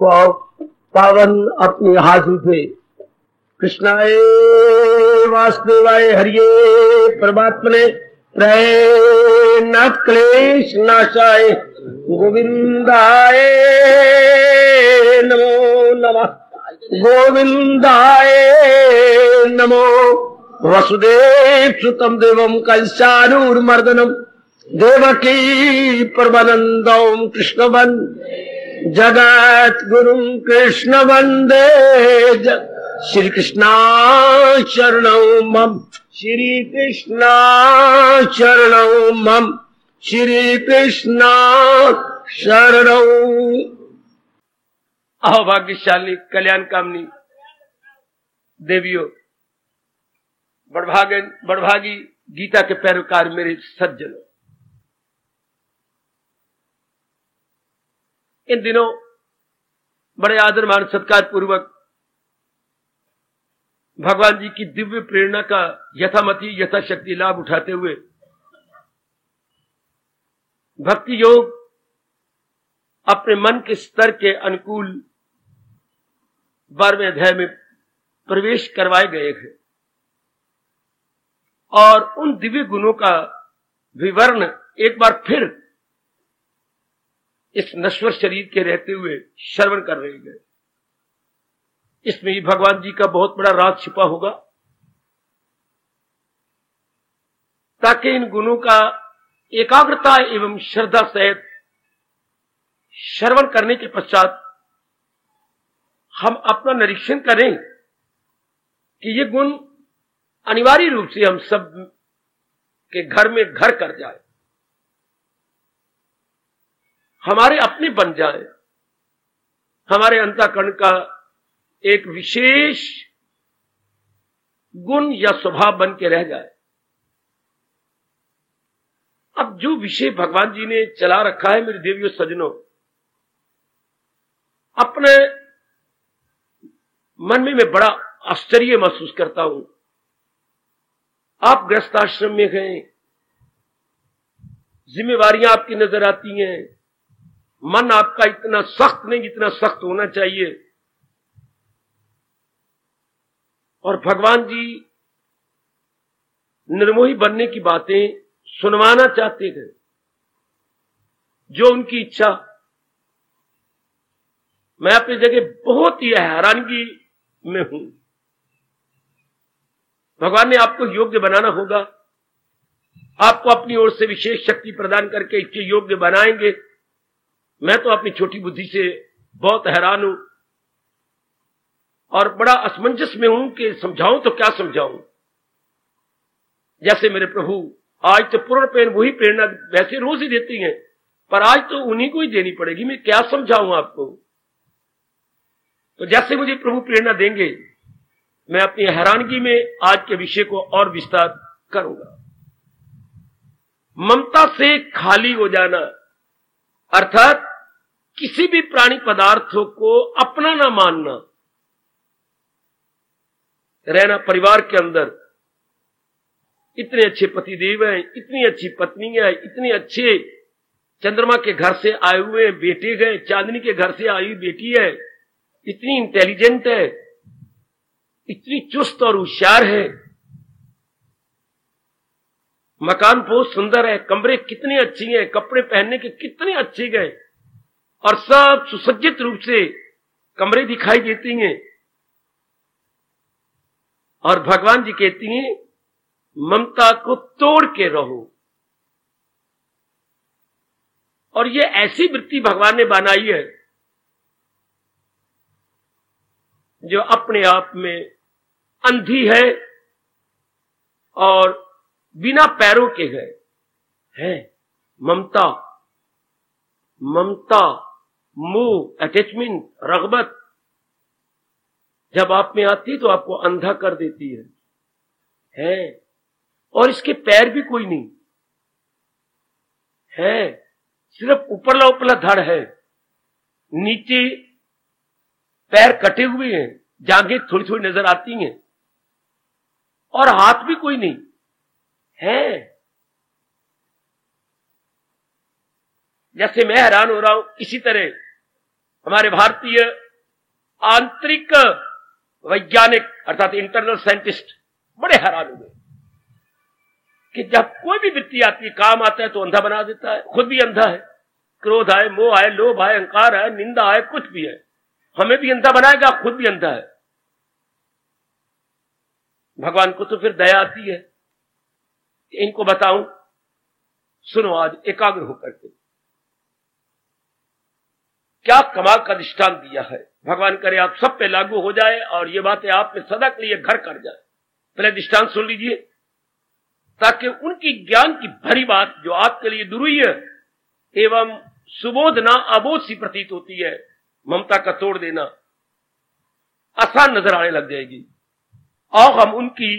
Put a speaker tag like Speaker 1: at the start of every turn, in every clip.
Speaker 1: पावन अपने हाथ उठे। कृष्णाय वासुदेवाय हरिये परमात्मने प्रय न क्लेश नाशाय गोविंदाय नमो नमः। गोविंदाय नमो। वसुदेव सुतम देवम कंसानूरमर्दनम देवकी परमानंदम कृष्ण जगत गुरु कृष्ण वंदे श्री कृष्णा शरणौ मम। श्री कृष्णा शरणौ मम। श्री कृष्णा शरणौ। अहो भाग्यशाली कल्याण कामनी देवियों, बड़भागी गीता के पैरोकार मेरे सज्जनों, इन दिनों बड़े आदर मान सत्कार पूर्वक भगवान जी की दिव्य प्रेरणा का यथामति यथाशक्ति लाभ उठाते हुए भक्ति योग अपने मन के स्तर के अनुकूल 12वें अध्याय में प्रवेश करवाए गए हैं और उन दिव्य गुणों का विवरण एक बार फिर इस नश्वर शरीर के रहते हुए श्रवण कर रहे गए। इसमें ही भगवान जी का बहुत बड़ा राज छिपा होगा, ताकि इन गुणों का एकाग्रता एवं श्रद्धा सहित श्रवण करने के पश्चात हम अपना निरीक्षण करें कि ये गुण अनिवार्य रूप से हम सब के घर में घर कर जाए, हमारे अपने बन जाए, हमारे अंतःकरण का एक विशेष गुण या स्वभाव बन के रह जाए। अब जो विषय भगवान जी ने चला रखा है मेरे देवियों सज्जनों, अपने मन में मैं बड़ा आश्चर्य महसूस करता हूं। आप गृहस्थाश्रम में गए, जिम्मेवारियां आपकी नजर आती हैं, मन आपका इतना सख्त नहीं जितना सख्त होना चाहिए, और भगवान जी निर्मोही बनने की बातें सुनवाना चाहते थे, जो उनकी इच्छा। मैं अपनी जगह बहुत ही हैरानगी में हूं। भगवान ने आपको योग्य बनाना होगा, आपको अपनी ओर से विशेष शक्ति प्रदान करके इसके योग्य बनाएंगे। मैं तो अपनी छोटी बुद्धि से बहुत हैरान हूं और बड़ा असमंजस में हूं कि समझाऊं तो क्या समझाऊं। जैसे मेरे प्रभु आज तो पूर्ण वही प्रेरणा वैसे रोज ही देती हैं, पर आज तो उन्हीं को ही देनी पड़ेगी। मैं क्या समझाऊं आपको। तो जैसे मुझे प्रभु प्रेरणा देंगे, मैं अपनी हैरानगी में आज के विषय को और विस्तार करूंगा। ममता से खाली हो जाना, अर्थात किसी भी प्राणी पदार्थों को अपना ना मानना, रहना परिवार के अंदर। इतने अच्छे पतिदेव हैं, इतनी अच्छी पत्नी है, इतने अच्छे चंद्रमा के घर से आए हुए बेटे गए, चांदनी के घर से आई हुई बेटी है, इतनी इंटेलिजेंट है, इतनी चुस्त और होशियार है, मकान बहुत सुंदर है, कमरे कितनी अच्छी हैं, कपड़े पहनने के कितने अच्छे गए, और सब सुसज्जित रूप से कमरे दिखाई देती हैं। और भगवान जी कहती हैं ममता को तोड़ के रहो। और ये ऐसी वृत्ति भगवान ने बनाई है जो अपने आप में अंधी है और बिना पैरों के है। ममता, मोह, अटैचमेंट, रगबत जब आप में आती तो आपको अंधा कर देती है। और इसके पैर भी कोई नहीं है, सिर्फ उपरला उपरला धड़ है, नीचे पैर कटे हुए हैं, जांघें थोड़ी थोड़ी नजर आती हैं, और हाथ भी कोई नहीं है। जैसे मैं हैरान हो रहा हूं, इसी तरह हमारे भारतीय आंतरिक वैज्ञानिक अर्थात इंटरनल साइंटिस्ट बड़े हैरान हुए कि जब कोई भी वृत्ति आती है, काम आता है तो अंधा बना देता है। खुद भी अंधा है, क्रोध आए, मोह आए, लोभ आए, अहंकार आए, निंदा आए, कुछ भी है, हमें भी अंधा बनाएगा, खुद भी अंधा है। भगवान को तो फिर दया आती है, इनको बताऊं, सुनो आज एकाग्र होकर के क्या कमाल का दृष्टांत दिया है। भगवान करे आप सब पे लागू हो जाए और ये बातें आप में सदा के लिए घर कर जाए। पहले दृष्टांत सुन लीजिए ताकि उनकी ज्ञान की भरी बात जो आपके लिए दुरूही है एवं सुबोधना अबोध सी प्रतीत होती है, ममता का तोड़ देना आसान नजर आने लग जाएगी। और हम उनकी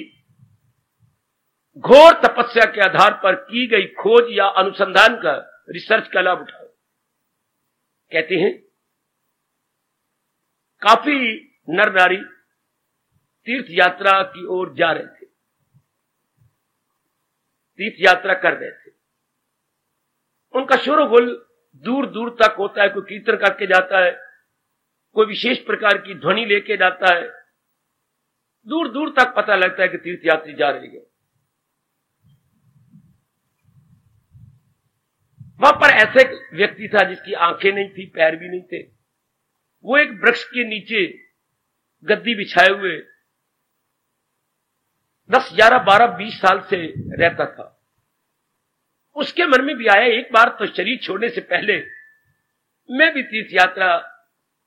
Speaker 1: घोर तपस्या के आधार पर की गई खोज या अनुसंधान का, रिसर्च का लाभ उठाओ। कहते हैं काफी नर नारी तीर्थ यात्रा की ओर जा रहे थे, तीर्थ यात्रा कर रहे थे। उनका शोरगुल दूर दूर तक होता है, कोई कीर्तन करके जाता है, कोई विशेष प्रकार की ध्वनि लेके जाता है, दूर दूर तक पता लगता है कि तीर्थ यात्री जा रहे हैं। वहां पर ऐसे व्यक्ति था जिसकी आंखें नहीं थी, पैर भी नहीं थे। वो एक वृक्ष के नीचे गद्दी बिछाए हुए 10, 11, 12, 20 साल से रहता था। उसके मन में भी आया एक बार तो शरीर छोड़ने से पहले मैं भी तीर्थ यात्रा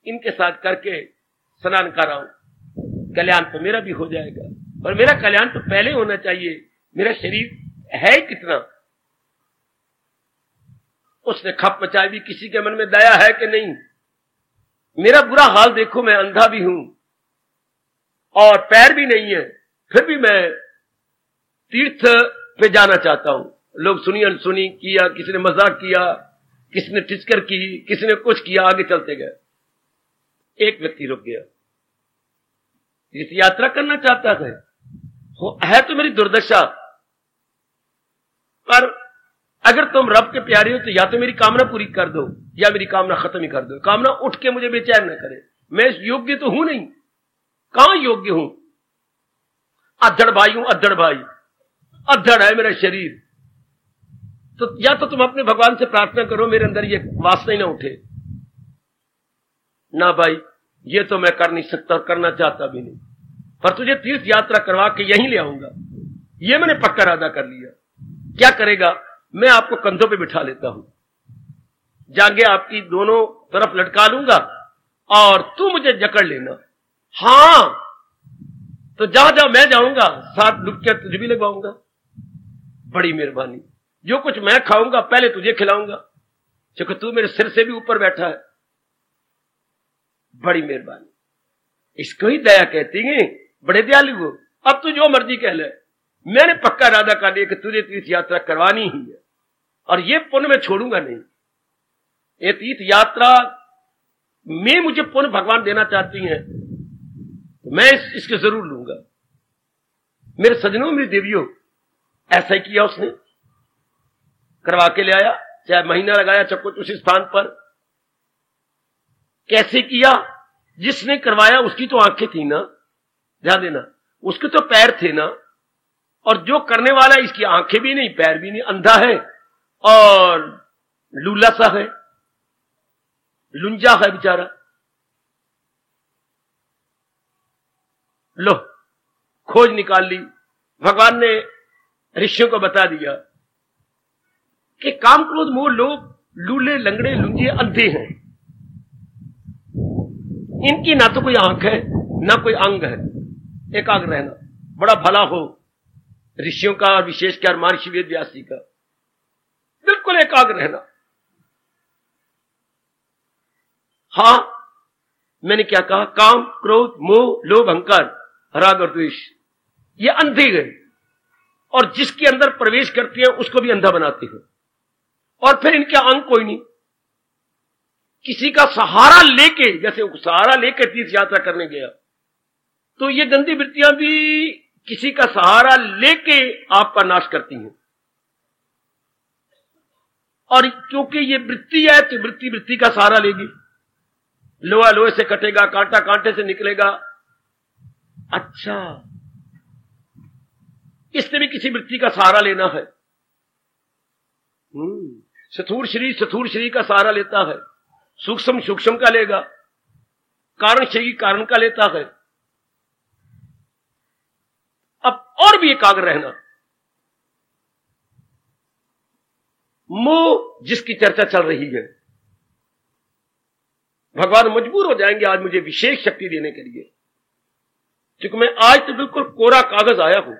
Speaker 1: इनके साथ करके स्नान कर रहा हूं, कल्याण तो मेरा भी हो जाएगा। और मेरा कल्याण तो पहले होना चाहिए, मेरा शरीर है कितना। उसने खप मचाई भी, किसी के मन में दया है कि नहीं। मेरा बुरा हाल देखो, मैं अंधा भी हूं और पैर भी नहीं है, फिर भी मैं तीर्थ पे जाना चाहता हूं। लोग सुनी अनसुनी किया, किसी ने मजाक किया, किसी ने टिचकर की, किसी ने कुछ किया, आगे चलते गए। एक व्यक्ति रुक गया, तीर्थ यात्रा करना चाहता था, है तो मेरी दुर्दशा, पर अगर तुम रब के प्यारे हो तो या तो मेरी कामना पूरी कर दो या मेरी कामना खत्म ही कर दो। कामना उठ के मुझे बेचैन न करे, मैं इस योग्य तो हूं नहीं। कहां योग्य हूं? अधड़ भाई हूं, अधड़ भाई, अधड़ है मेरा शरीर। तो या तो तुम अपने भगवान से प्रार्थना करो मेरे अंदर ये वासना ही ना उठे। ना भाई, ये तो मैं कर नहीं सकता और करना चाहता भी नहीं, पर तुझे तीर्थ यात्रा करवा के यहीं ले आऊंगा, ये मैंने पक्का इरादा कर लिया। क्या करेगा? मैं आपको कंधों पे बिठा लेता हूं, जांघें आपकी दोनों तरफ लटका लूंगा और तू मुझे जकड़ लेना। हां, तो जहां जहां मैं जाऊंगा 7 डुबकियां तुझे भी लगवाऊंगा। बड़ी मेहरबानी, जो कुछ मैं खाऊंगा पहले तुझे खिलाऊंगा, क्योंकि तू मेरे सिर से भी ऊपर बैठा है। बड़ी मेहरबानी, इसको ही दया कहती है। बड़े दयालु हो, अब तू जो मर्जी कह ले, मैंने पक्का इरादा कर लिया कि तुझे तीर्थ यात्रा करवानी ही है और ये पुण्य मैं छोड़ूंगा नहीं। ये तीर्थ यात्रा में मुझे पुण्य भगवान देना चाहती हैं, तो मैं इसके जरूर लूंगा। मेरे सजनों, मेरी देवियों, ऐसा ही किया उसने, करवा के ले आया, चाहे महीना लगाया, चाहे कुछ उसी स्थान पर। कैसे किया? जिसने करवाया उसकी तो आंखें थी ना, ध्यान देना, उसके तो पैर थे ना, और जो करने वाला इसकी आंखें भी नहीं, पैर भी नहीं, अंधा है और लूला सा है, लुंजा है बेचारा। लो, खोज निकाल ली। भगवान ने ऋषियों को बता दिया कि काम, क्रोध, मोह, लोभ, लूले, लंगड़े, लुंजे, अंधे हैं। इनकी ना तो कोई आंख है ना कोई अंग है। एकाग्र रहना बड़ा भला हो ऋषियों का, और विशेषकर महर्षि वेद व्यास जी का। बिल्कुल एकाग्र रहना। हां, मैंने क्या कहा? काम, क्रोध, मोह, लोभ, अहंकार, राग और द्वेष, ये अंधे गए और जिसके अंदर प्रवेश करती है उसको भी अंधा बनाते हैं। और फिर इनके अंग कोई नहीं। किसी का सहारा लेके, जैसे सहारा लेके तीर्थ यात्रा करने गया, तो ये गंदी वृत्तियां भी किसी का सहारा लेके आपका नाश करती हैं। और क्योंकि ये वृत्ति है तो वृत्ति का सहारा लेगी। लोहा लोहे से कटेगा, कांटा कांटे से निकलेगा। अच्छा, इसने भी किसी वृत्ति का सहारा लेना है। स्थूल शरीर का सहारा लेता है, सूक्ष्म सूक्ष्म का लेगा, कारण शरीर कारण का लेता है। अब और भी एकाग्र रहना। मोह जिसकी चर्चा चल रही है, भगवान मजबूर हो जाएंगे आज मुझे विशेष शक्ति देने के लिए, क्योंकि मैं आज तो बिल्कुल कोरा कागज आया हूं।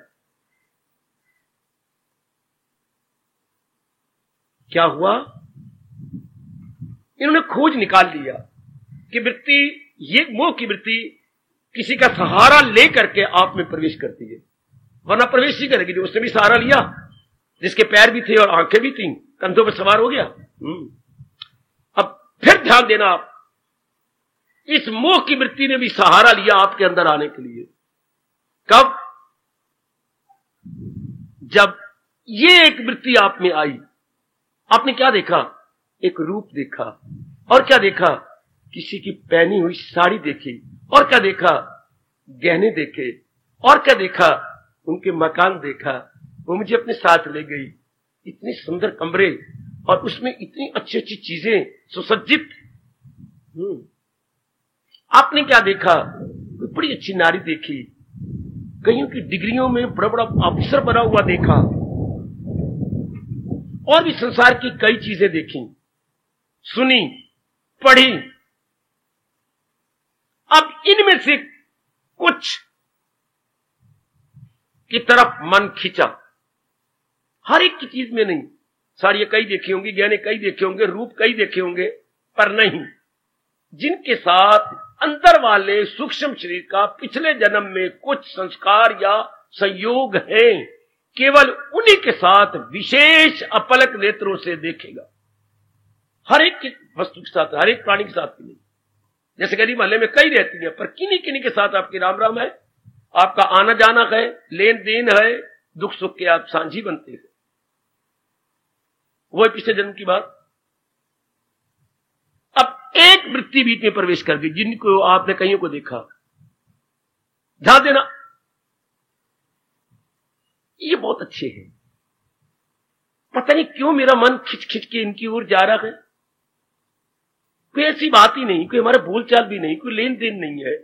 Speaker 1: क्या हुआ? इन्होंने खोज निकाल लिया कि वृत्ति, ये मोह की वृत्ति किसी का सहारा लेकर के आप में प्रवेश करती है, वरना प्रवेश ही करेगी। जो उसने भी सहारा लिया, जिसके पैर भी थे और आंखें भी थी, कंधों पर सवार हो गया। अब फिर ध्यान देना, आप इस मोह की वृत्ति ने भी सहारा लिया आपके अंदर आने के लिए। कब? जब ये एक वृत्ति आप में आई, आपने क्या देखा? एक रूप देखा। और क्या देखा? किसी की पहनी हुई साड़ी देखी। और क्या देखा? गहने देखे। और क्या देखा? उनके मकान देखा। वो मुझे अपने साथ ले गई, इतने सुंदर कमरे और उसमें इतनी अच्छी अच्छी चीजें सुसज्जित। आपने क्या देखा? कोई बड़ी अच्छी नारी देखी, कईयों की डिग्रियों में बड़ा बड़ा ऑफिसर बना हुआ देखा, और भी संसार की कई चीजें देखी, सुनी, पढ़ी। अब इनमें से कुछ की तरफ मन खींचा। हर एक की चीज में नहीं, साड़ियां कई देखी होंगी, गहने कई देखे होंगे, रूप कई देखे होंगे, पर नहीं, जिनके साथ अंदर वाले सूक्ष्म शरीर का पिछले जन्म में कुछ संस्कार या संयोग है, केवल उन्हीं के साथ विशेष अपलक नेत्रों से देखेगा। हर एक की वस्तु के साथ, हर एक प्राणी के साथ नहीं। जैसे गली मोहल्ले में कई रहती है, पर किन्हीं किन्हीं के साथ आपकी राम राम है, आपका आना जाना है, लेन देन है, दुख सुख के आप साझी बनते हैं। वो पिछले जन्म की बात। अब एक वृत्ति बीच में प्रवेश कर गई, जिनको आपने कईयों को देखा। ध्यान देना, ये बहुत अच्छे हैं, पता नहीं क्यों मेरा मन खिंच खिंच के इनकी ओर जा रहा है। कोई ऐसी बात ही नहीं, कोई हमारा बोलचाल भी नहीं, कोई लेन देन नहीं है,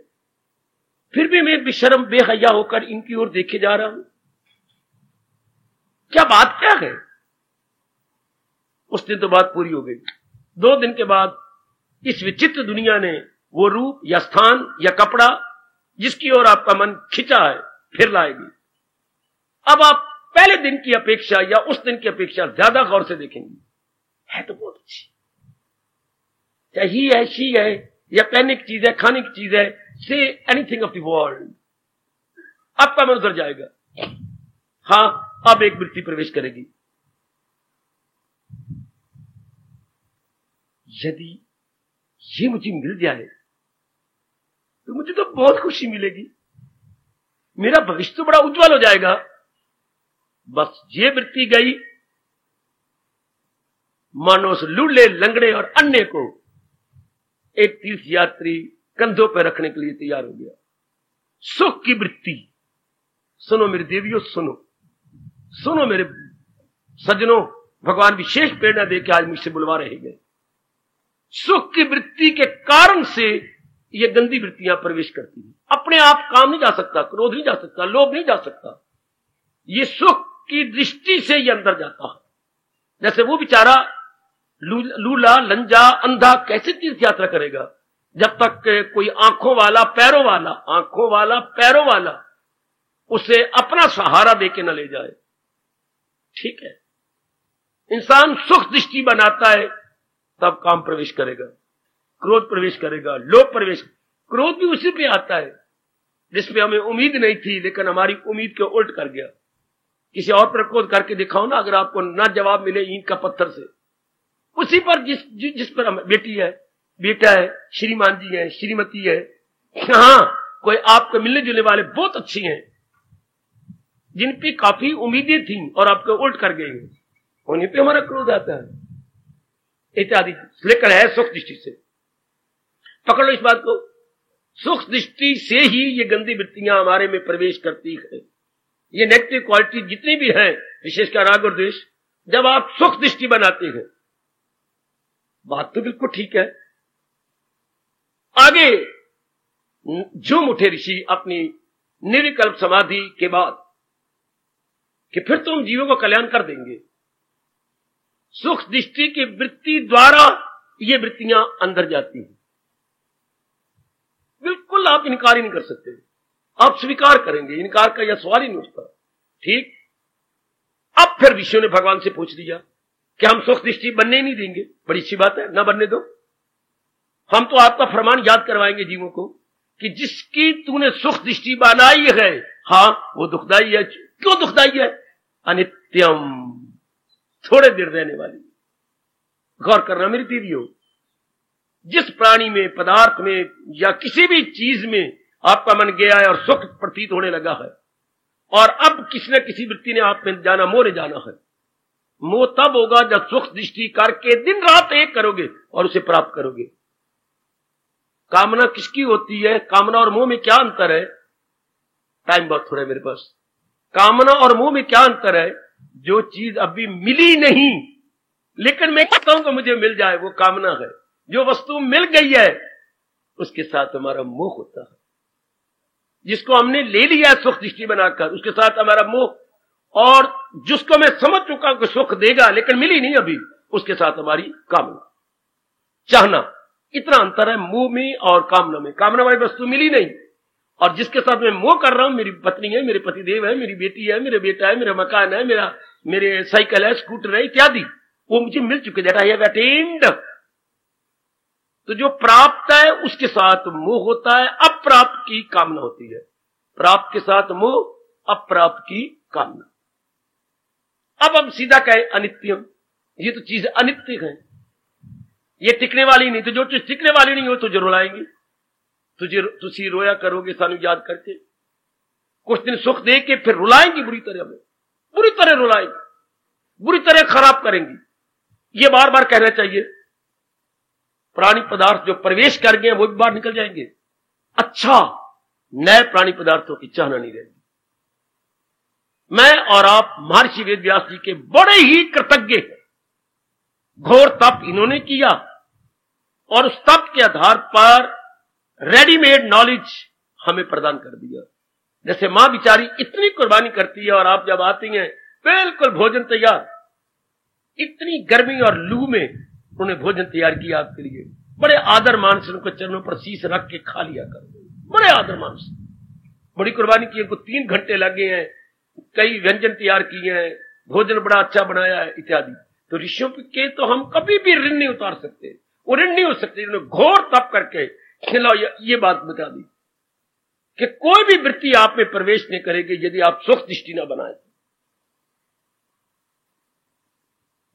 Speaker 1: फिर भी मैं बेशर्म बेहया होकर इनकी ओर देखे जा रहा हूं। क्या बात क्या है? उस दिन तो बात पूरी हो गई। 2 दिन के बाद इस विचित्र दुनिया ने वो रूप या स्थान या कपड़ा जिसकी ओर आपका मन खिंचा है फिर लाएगी। अब आप पहले दिन की अपेक्षा या उस दिन की अपेक्षा ज्यादा गौर से देखेंगे। है तो बहुत अच्छी, चाहे ही है, शी है, या पहनने की चीज है, खाने की चीज है, say anything of the world, आपका मन उधर जाएगा। हां, अब एक वृत्ति प्रवेश करेगी। यदि ये मुझे मिल जाए तो मुझे तो बहुत खुशी मिलेगी, मेरा भविष्य तो बड़ा उज्जवल हो जाएगा। बस ये वृत्ति गई, मानो उस लूले लंगड़े और अन्य को एक तीर्थ यात्री कंधों पर रखने के लिए तैयार हो गया। सुख की वृत्ति। सुनो मेरी देवियों, सुनो सुनो मेरे सज्जनों, भगवान विशेष प्रेरणा देकर आज मुझसे बुलवा रहे हैं। सुख की वृत्ति के कारण से ये गंदी वृत्तियां प्रवेश करती हैं। अपने आप काम नहीं जा सकता, क्रोध नहीं जा सकता, लोभ नहीं जा सकता, ये सुख की दृष्टि से ये अंदर जाता है। जैसे वो बेचारा लूला लंजा अंधा कैसे तीर्थ यात्रा करेगा जब तक कोई आंखों वाला पैरों वाला उसे अपना सहारा देके न ले जाए। ठीक है, इंसान सुख दृष्टि बनाता है तब काम प्रवेश करेगा, क्रोध प्रवेश करेगा, लोभ प्रवेश। क्रोध भी उसी पे आता है जिसमें हमें उम्मीद नहीं थी, लेकिन हमारी उम्मीद के उल्ट कर गया। किसी और पर क्रोध करके दिखाओ ना, अगर आपको ना जवाब मिले ईंट का पत्थर से, उसी पर जिस पर हम, बेटी है, बेटा है, श्रीमान जी है, श्रीमती है, हाँ कोई आपको मिलने जुलने वाले बहुत अच्छी हैं जिन पे काफी उम्मीदें थी और आपको उल्ट कर गए, उन्हीं पे हमारा क्रोध आता है इत्यादि। लेकर है सुख दृष्टि से। पकड़ लो इस बात को। सुख दृष्टि से ही ये गंदी वृत्तियां हमारे में प्रवेश करती है। ये नेगेटिव क्वालिटी जितनी भी हैं, विशेषकर राग और द्वेष, जब आप सुख दृष्टि बनाते हैं, बात तो बिल्कुल ठीक है। आगे झूम उठे ऋषि अपनी निर्विकल्प समाधि के बाद कि फिर तुम जीवों को कल्याण कर देंगे। सुख दृष्टि की वृत्ति द्वारा ये वृत्तियां अंदर जाती हैं। बिल्कुल आप इनकार ही नहीं कर सकते, आप स्वीकार करेंगे, इनकार का यह सवाल ही नहीं उठता। ठीक। अब फिर ऋषियों ने भगवान से पूछ लिया कि हम सुख दृष्टि बनने ही नहीं देंगे। बड़ी अच्छी बात है, ना बनने दो। हम तो आपका फरमान याद करवाएंगे जीवों को कि जिसकी तूने सुख दृष्टि बनाई है, हां वो दुखदाई है। क्यों दुखदाई है? अनित्यम, थोड़े देर रहने वाली। गौर करना मेरी दीदियों, जिस प्राणी में, पदार्थ में या किसी भी चीज में आपका मन गया है और सुख प्रतीत होने लगा है, और अब किसी न किसी वृत्ति ने आप में जाना, मोह ने जाना है, मोह तब होगा जब सुख दृष्टि करके दिन रात एक करोगे और उसे प्राप्त करोगे। कामना किसकी होती है? कामना और मोह में क्या अंतर है? टाइम बहुत थोड़ा है मेरे पास। कामना और मोह में क्या अंतर है? जो चीज अभी मिली नहीं लेकिन मैं कहता हूं कि मुझे मिल जाए, वो कामना है। जो वस्तु मिल गई है उसके साथ हमारा मोह होता है। जिसको हमने ले लिया सुख दृष्टि बनाकर, उसके साथ हमारा मोह, और जिसको मैं समझ चुका हूं कि सुख देगा लेकिन मिली नहीं अभी, उसके साथ हमारी कामना, चाहना। इतना अंतर है मोह में और कामना में। कामना वाली वस्तु मिली नहीं, और जिसके साथ मैं मोह कर रहा हूं, मेरी पत्नी है, मेरे पतिदेव है, मेरी बेटी है, मेरे बेटा है, मेरा मकान है, मेरे साइकिल है, स्कूटर है इत्यादि, वो मुझे मिल चुके, दैट आई हैव अटेन्ड। तो जो प्राप्त है उसके साथ मोह होता है, अप्राप्त की कामना होती है। प्राप्त के साथ मोह, अप्राप्त की कामना। अब हम सीधा कहें अनित्यम, ये तो चीज अनित्य है, ये टिकने वाली नहीं। तो जो चीज टिकने वाली नहीं हो तुझे रुलाएंगी, तुझे रोया करोगे सानू याद करके। कुछ दिन सुख दे के फिर रुलाएंगी, बुरी तरह में, बुरी तरह रुलाएंगी, बुरी तरह खराब करेंगी। ये बार बार कहना चाहिए। प्राणी पदार्थ जो प्रवेश कर गए वो भी बाहर निकल जाएंगे। अच्छा, नए प्राणी पदार्थों की चाहना नहीं रहेगी। मैं और आप महर्षि वेद व्यास जी के बड़े ही कृतज्ञ हैं। घोर तप इन्होंने किया और उस तप के आधार पर रेडीमेड नॉलेज हमें प्रदान कर दिया। जैसे मां बिचारी इतनी कुर्बानी करती है और आप जब आती हैं बिल्कुल भोजन तैयार, इतनी गर्मी और लू में उन्होंने भोजन तैयार किया आपके लिए। बड़े आदर मान से उनके चरणों पर शीश रख के खा लिया करो, बड़े आदर मान से। बड़ी कुर्बानी की है, 3 घंटे लगे हैं, कई व्यंजन तैयार किए हैं, भोजन बड़ा अच्छा बनाया है इत्यादि। तो ऋषियों के तो हम कभी भी ऋण नहीं उतार सकते, वो ऋण नहीं हो सकते। उन्होंने घोर तप करके खिलाओ। ये बात बता दी कि कोई भी वृत्ति आप में प्रवेश नहीं करेगी यदि आप सुख दृष्टि न बनाए।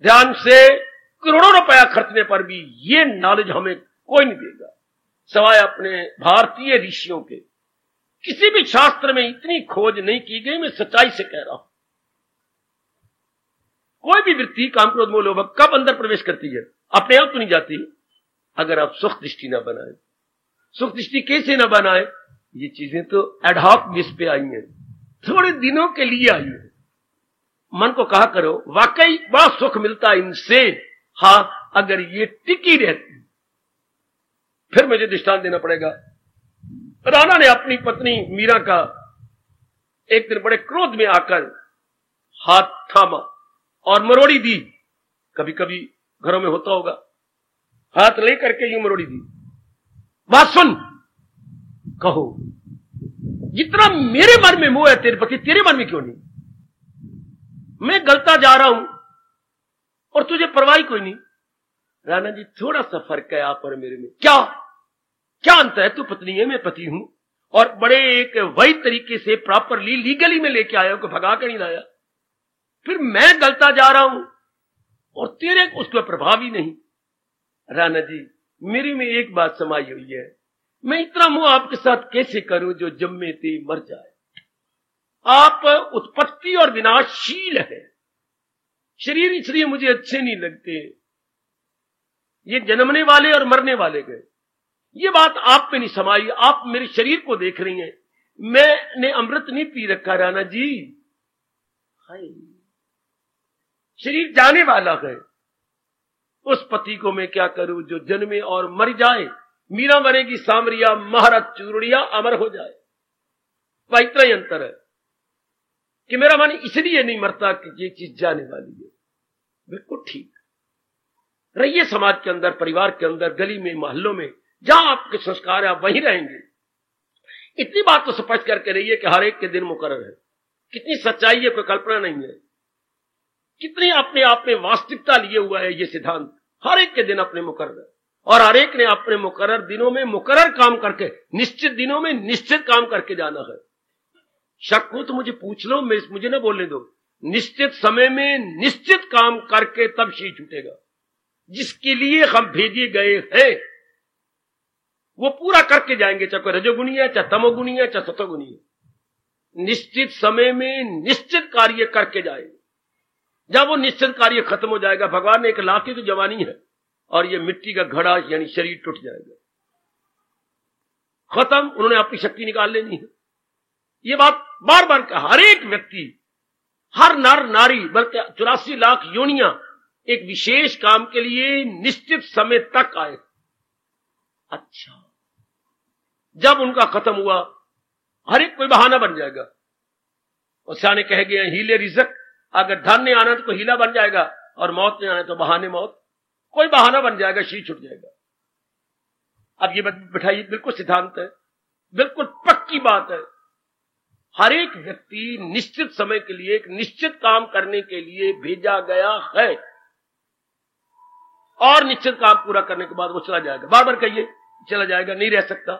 Speaker 1: ध्यान से, करोड़ों रुपया खर्चने पर भी ये नॉलेज हमें कोई नहीं देगा सवाए अपने भारतीय ऋषियों के। किसी भी शास्त्र में इतनी खोज नहीं की गई, मैं सच्चाई से कह रहा हूं। कोई भी वृत्ति, काम, क्रोध, मोह, लोभ कब अंदर प्रवेश करती है? अपने आप तो नहीं जाती अगर आप सुख दृष्टि न बनाए। सुख दृष्टि कैसे न बनाए? ये चीजें तो एडहॉक बेस पे आई हैं, थोड़े दिनों के लिए आई है। मन को कहा करो वाकई बड़ा सुख मिलता है इनसे, हां अगर ये टिकी रहती। फिर मुझे दृष्टांत देना पड़ेगा। राणा ने अपनी पत्नी मीरा का एक दिन बड़े क्रोध में आकर हाथ थामा और मरोड़ी दी। कभी कभी घरों में होता होगा, हाथ ले करके यूं मरोड़ी दी। बात सुन, कहो जितना मेरे मन में मोह है तेरे प्रति, तेरे मन में क्यों नहीं? मैं गलता जा रहा हूं और तुझे परवाही कोई नहीं। राणा जी, थोड़ा सा फर्क है आप और मेरे में। क्या क्या अंतर है? तू पत्नी है, मैं पति हूं, और बड़े एक वही तरीके से प्रॉपरली लीगली में लेके आया, को भगा कर नहीं लाया। फिर मैं गलता जा रहा हूं और तेरे उसका प्रभाव ही नहीं। राणा जी, मेरी में एक बात समाई हुई है, मैं इतना मोह आपके साथ कैसे करूं जो जम्मे ते मर जाए। आप उत्पत्ति और विनाशशील है, शरीर इसलिए मुझे अच्छे नहीं लगते। ये जन्मने वाले और मरने वाले गए, ये बात आप पे नहीं समाई, आप मेरे शरीर को देख रही हैं, मैंने अमृत नहीं पी रखा राणा जी। हाय, शरीर जाने वाला है, उस पति को मैं क्या करूं जो जन्मे और मर जाए। मीरा मरेगी सामरिया, महाराज चूड़िया अमर हो जाए। वह इतना ही अंतर है कि मेरा मन इसलिए नहीं मरता कि ये चीज जाने वाली है। बिल्कुल ठीक रहिए समाज के अंदर, परिवार के अंदर, गली में, मोहल्लों में, जहां आपके संस्कार है आप वहीं रहेंगे। इतनी बात तो स्पष्ट करके रहिए कि हर एक के दिन मुकर्रर है। कितनी सच्चाई है, कोई कल्पना नहीं है। कितनी अपने आप में वास्तविकता लिए हुआ है ये सिद्धांत। हर एक के दिन अपने मुकर्रर, और हर एक ने अपने मुकर्रर दिनों में मुकर्रर काम करके, निश्चित दिनों में निश्चित काम करके जाना है। शक हो तो मुझे पूछ लो, मुझे ना बोलने दो। निश्चित समय में निश्चित काम करके तब शीश छूटेगा। जिसके लिए हम भेजे गए हैं वो पूरा करके जाएंगे, चाहे कोई रजोगुणी है, चाहे तमोगुणी है, चाहे सतोगुणी है। निश्चित समय में निश्चित कार्य करके जाएंगे। जब वो निश्चित कार्य खत्म हो जाएगा, भगवान ने एक लाठी तो जवानी है और ये मिट्टी का घड़ा यानी शरीर टूट जाएगा, खत्म। उन्होंने अपनी शक्ति निकाल लेनी है। ये बात बार बार कहा। हर एक व्यक्ति, हर नर नारी, बल्कि 84 लाख योनियां एक विशेष काम के लिए निश्चित समय तक आए। अच्छा, जब उनका खत्म हुआ, हर एक कोई बहाना बन जाएगा। और सियाने कह गए हीले रिज़्क, अगर धन नहीं आना तो कोई हीला बन जाएगा, और मौत नहीं आना तो बहाने मौत, कोई बहाना बन जाएगा, शीश छूट जाएगा। अब ये बिठाइए, बिल्कुल सिद्धांत है, बिल्कुल पक्की बात है। हर एक व्यक्ति निश्चित समय के लिए एक निश्चित काम करने के लिए भेजा गया है, और निश्चित काम पूरा करने के बाद वो चला जाएगा। बार बार कहिए, चला जाएगा, नहीं रह सकता।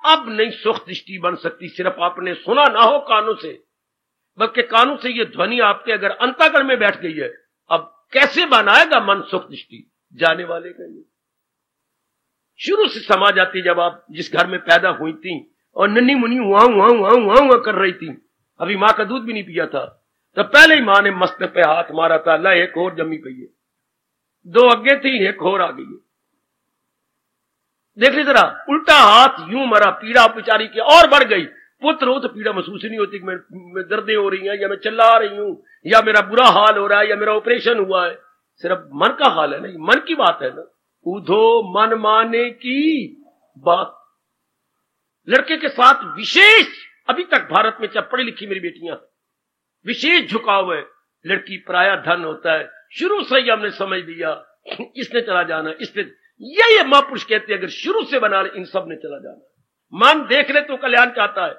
Speaker 1: अब नहीं सुख दृष्टि बन सकती सिर्फ आपने सुना ना हो कानों से, बल्कि कानों से ये ध्वनि आपके अगर अंतःकरण में बैठ गई है। अब कैसे बनाएगा मन सुख दृष्टि? जाने वाले का ये शुरू से समा जाती। जब आप जिस घर में पैदा हुई थी और नन्ही मुन्नी हुआ कर रही थी, अभी मां का दूध भी नहीं पिया था, तो पहले ही मां ने मस्तक पे हाथ मारा था, ला एक और जमी पई है। 2 आगे थी, एक और आ गई है। देख ली जरा, उल्टा हाथ यूं मरा, पीड़ा बेचारी की और बढ़ गई। पुत्र हो तो पीड़ा महसूस ही नहीं होती कि मैं दर्दें हो रही हैं, या मैं चिल्ला रही हूं, या मेरा बुरा हाल हो रहा है, या मेरा ऑपरेशन हुआ है। सिर्फ मन का हाल है ना, मन की बात है ना। उधो मन माने की बात। लड़के के साथ विशेष, अभी तक भारत में चाहे पढ़ी लिखी मेरी बेटियां, विशेष झुकाव है। लड़की पराया धन होता है। शुरू से ही हमने समझ लिया इसने चला जाना, इसने, यही महापुरुष कहते हैं, अगर शुरू से बना इन सब ने चला जाना। मन देख ले तो कल्याण चाहता है,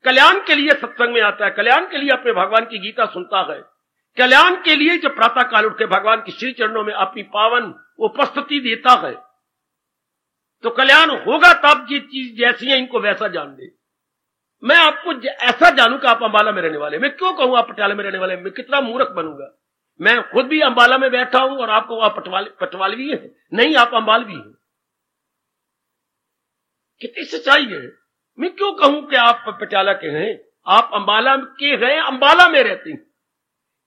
Speaker 1: कल्याण के लिए सत्संग में आता है, कल्याण के लिए अपने भगवान की गीता सुनता है, कल्याण के लिए जो प्रातः काल उठ के भगवान की श्री चरणों में अपनी पावन उपस्थिति देता है। तो कल्याण होगा तब ये चीज जैसी है इनको वैसा जान दे। मैं आपको ऐसा जानू कि आप अंबाला में रहने वाले, मैं क्यों कहूं आप पटियाला में रहने वाले? मैं कितना मूर्ख बनूंगा। मैं खुद भी अंबाला में बैठा हूं और आपको आप पटवालवी है नहीं, आप अंबालवी हैं। कितनी सच्चाई है। मैं क्यों कहूं कि आप पटियाला के हैं? आप अंबाला के हैं, अंबाला में रहते हैं।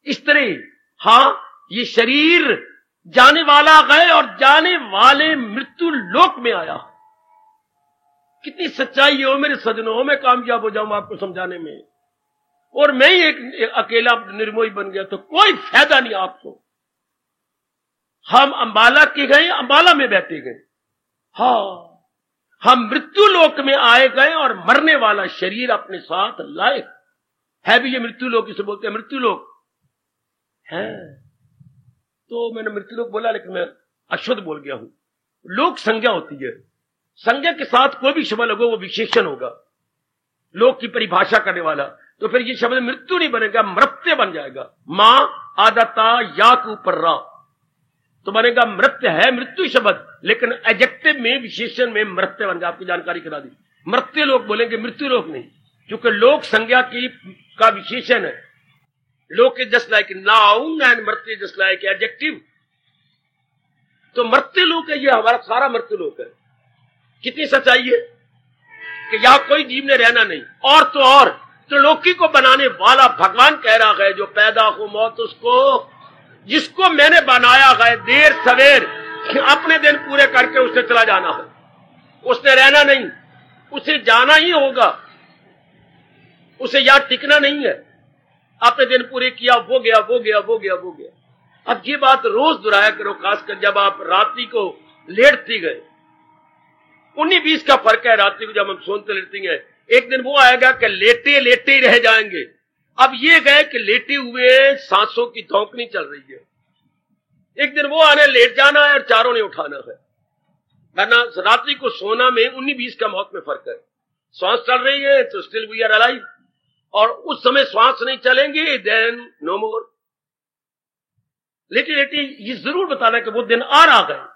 Speaker 1: इस तरह हां, ये शरीर जाने वाला है और जाने वाले मृत्यु लोक में आया। कितनी सच्चाई है। मेरे सजनों, मैं कामयाब हो जाऊं आपको समझाने में, और मैं ही एक अकेला निर्मोही बन गया तो कोई फायदा नहीं आपको। हम अंबाला के गए, अंबाला में बैठे गए। हाँ, हम मृत्यु लोक में आए गए और मरने वाला शरीर अपने साथ लाए। है भी ये मृत्यु लोक, इसे बोलते हैं मृत्यु लोक है। तो मैंने मृत्यु लोक बोला, लेकिन मैं अशुद्ध बोल गया हूं। लोक संज्ञा होती है, संज्ञा के साथ कोई भी शब्द लगो वो विशेषण होगा, लोक की परिभाषा करने वाला। तो फिर ये शब्द मृत्यु नहीं बनेगा, मृत्य बन जाएगा। मां आदता या के ऊपर रा तो बनेगा मृत्य। है मृत्यु शब्द, लेकिन एडजेक्टिव में, विशेषण में मृत्य बन गया। आपकी जानकारी करा दी, मृत्य लोक बोलेंगे, मृत्यु लोक नहीं, क्योंकि लोक संज्ञा का विशेषण है। लोक is just like noun and मृत्यु जस्ट लाइक एडजेक्टिव। तो मृत्यु लोक है, ये हमारा सारा मृत्यु लोक है। कितनी सच्चाई है कि यहां कोई जीव ने रहना नहीं। और तो और त्रिलोकी को बनाने वाला भगवान कह रहा है, जो पैदा हो मौत उसको, जिसको मैंने बनाया है देर सवेर अपने दिन पूरे करके उसने चला जाना है, उसने रहना नहीं, उसे जाना ही होगा, उसे यहां टिकना नहीं है। अपने दिन पूरे किया, वो गया वो गया वो गया वो गया। अब ये बात रोज दोहराया करो, खासकर जब आप रात्रि को लेटती गए। 19-20 का फर्क है रात्रि को जब हम सोते लेटती हैं। एक दिन वो आएगा कि लेटे लेटे ही रह जाएंगे। अब ये गए कि लेटे हुए सांसों की धौंकनी चल रही है। एक दिन वो आने लेट जाना है और चारों ने उठाना है। वरना रात्रि को सोना में 19-20 का मौत में फर्क है। श्वास चल रही है तो स्टिल वी आर अलाइव, और उस समय श्वास नहीं चलेंगे देन नो मोर। लेटी लेटी ये जरूर बताना कि वो दिन आ रहा है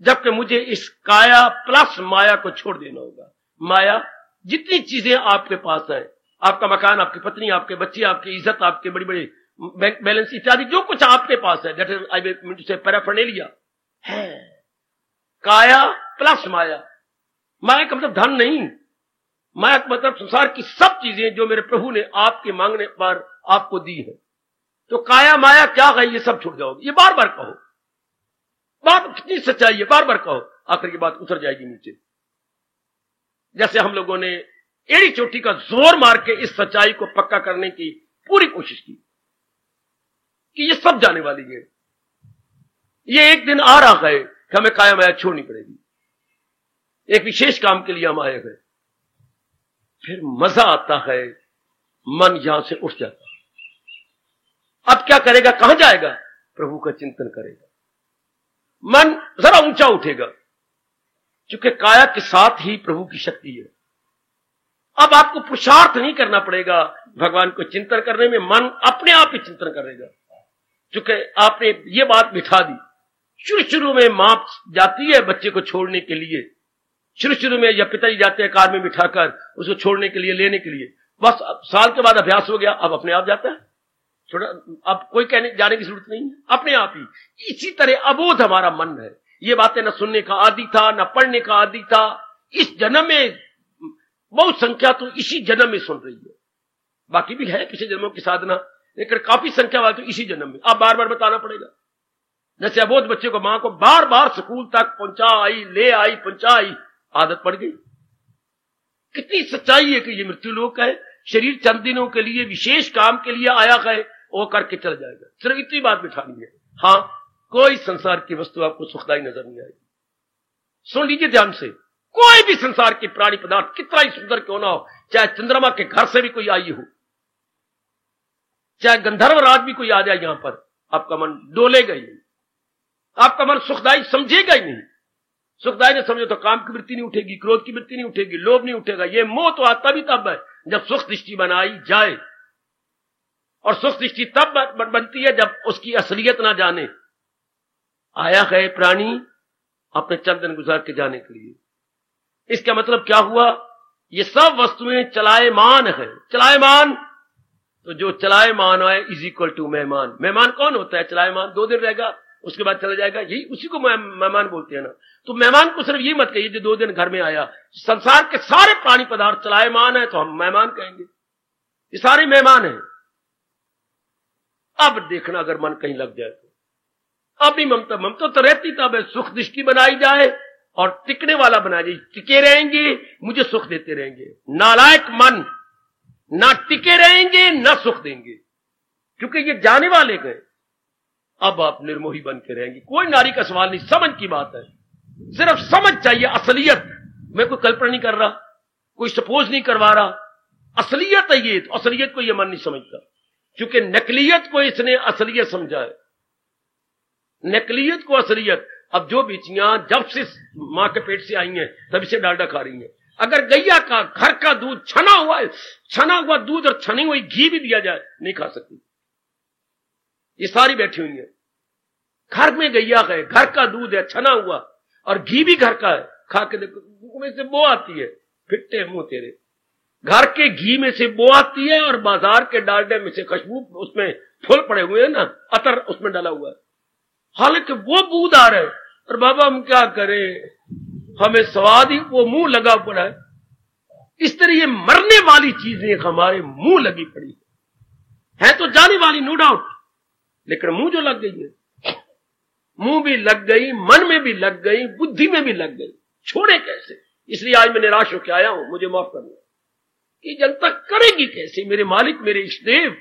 Speaker 1: जबकि मुझे इस काया प्लस माया को छोड़ देना होगा। माया जितनी चीजें आपके पास है, आपका मकान, आपकी पत्नी, आपके बच्चे, आपकी इज्जत, आपके बड़ी बड़ी बैंक बैलेंस इत्यादि जो कुछ आपके पास है, दैट इज आई मीन से पैराफर्नेलिया है। काया प्लस माया। माया का मतलब धन नहीं, माया का मतलब संसार की सब चीजें जो मेरे प्रभु ने आपके मांगने पर आपको दी है। तो काया माया क्या है ये सब छूट जाओगे। ये बार बार कहो, बात कितनी सच्चाई है, बार बार कहो, आखिर की बात उतर जाएगी नीचे। जैसे हम लोगों ने एड़ी चोटी का जोर मार के इस सच्चाई को पक्का करने की पूरी कोशिश की कि ये सब जाने वाली है। ये एक दिन आ रहा है कि हमें काया माया छोड़नी पड़ेगी। एक विशेष काम के लिए हम आए हैं। फिर मजा आता है, मन यहां से उठ जाता है। अब क्या करेगा, कहां जाएगा? प्रभु का चिंतन करेगा, मन जरा ऊंचा उठेगा, क्योंकि काया के साथ ही प्रभु की शक्ति है। अब आपको पुरुषार्थ नहीं करना पड़ेगा भगवान को चिंतन करने में, मन अपने आप ही चिंतन करेगा। क्योंकि आपने ये बात बिठा दी। शुरू में मां जाती है बच्चे को छोड़ने के लिए, शुरू में या पिताजी जाते हैं कार में बिठाकर उसको छोड़ने के लिए, लेने के लिए। बस साल के बाद अभ्यास हो गया, अब अपने आप जाता है। थोड़ा अब कोई कहने जाने की जरूरत नहीं है, अपने आप ही। इसी तरह अबोध हमारा मन है। ये बातें न सुनने का आदी था, न पढ़ने का आदी था। इस जन्म में बहुत संख्या तो इसी जन्म में सुन रही है, बाकी भी है पिछले जन्मों की साधना, लेकिन काफी संख्या वाले तो इसी जन्म में। अब बार बार बताना पड़ेगा। जैसे अबोध बच्चे को मां को बार बार स्कूल तक पहुंचा आई, ले आई, पहुंचा आई, आदत पड़ गई। कितनी सच्चाई है कि ये मृत्यु लोक है, शरीर चंद दिनों के लिए विशेष काम के लिए आया है, वो करके चल जाएगा। सिर्फ इतनी बात बिठानी है। हाँ, कोई संसार की वस्तु आपको सुखदायी नजर नहीं आएगी। सुन लीजिए ध्यान से, कोई भी संसार की प्राणी पदार्थ कितना ही सुंदर क्यों ना हो, चाहे चंद्रमा के घर से भी कोई आई हो, चाहे गंधर्व राज भी कोई आ जाए यहां पर, आपका मन डोलेगा ही नहीं, आपका मन सुखदायी समझेगा ही नहीं। सुखदायी ने समझो तो काम की वृत्ति नहीं उठेगी, क्रोध की वृत्ति नहीं उठेगी, लोभ नहीं उठेगा। ये मोह तो आता भी तब है जब सुख दृष्टि बनाई जाए, और सुख दृष्टि तब बनती है जब उसकी असलियत ना जाने। आया है प्राणी अपने चंद दिन गुजार के जाने के लिए। इसका मतलब क्या हुआ? ये सब वस्तुएं चलायमान है। चलायमान तो जो चलायमान है इज इक्वल टू मेहमान। मेहमान कौन होता है? चलायमान। 2 दिन रहेगा उसके बाद चला जाएगा, यही उसी को मेहमान बोलते हैं ना। तो मेहमान को सिर्फ ये मत कहिए जो 2 दिन घर में आया। संसार के सारे प्राणी पदार्थ चलायमान है तो हम मेहमान कहेंगे, ये सारे मेहमान हैं। अब देखना अगर मन कहीं लग जाए तो, अब नहीं ममता, ममता तो रहती तब है सुख दृष्टि बनाई जाए और टिकने वाला बना जाए। टिके रहेंगे, मुझे सुख देते रहेंगे। नालायक मन ना टिके रहेंगे ना सुख देंगे, क्योंकि ये जाने वाले गए। अब आप निर्मोही बन के रहेंगे। कोई नारी का सवाल नहीं, समझ की बात है। सिर्फ समझ चाहिए, असलियत। मैं कोई कल्पना नहीं कर रहा, कोई सपोज नहीं करवा रहा। असलियत है ये, तो असलियत को ये मन नहीं समझता, क्योंकि नकलियत को इसने असलियत समझा है। नकलियत को असलियत। अब जो बेचियां जब से मां के पेट से आई हैं तब से डालडा खा रही हैं। अगर गैया का घर का दूध छना हुआ दूध और छनी हुई घी भी दिया जाए नहीं खा सकती। ये सारी बैठी हुई है। घर में गैया है, घर का दूध है छना हुआ, और घी भी घर का है। खा के देखो, मुंह में से बो आती है, फिट्टे मुंह तेरे। घर के घी में से बो आती है और बाजार के डालडे में से खुशबू, उसमें फूल पड़े हुए हैं ना, अतर उसमें डाला हुआ है। हालांकि वो बूद आ रहा है, और बाबा हम क्या करें, हमें स्वाद ही वो मुंह लगा पड़ा है। इस तरह ये मरने वाली चीजें हमारे मुंह लगी पड़ी है तो जाने वाली नो डाउट, लेकिन मुंह जो लग गई है, मुंह भी लग गई, मन में भी लग गई, बुद्धि में भी लग गई, छोड़े कैसे? इसलिए आज मैं निराश होकर आया हूं, मुझे माफ करना। कि जनता करेगी कैसे? मेरे मालिक, मेरे इष्टदेव,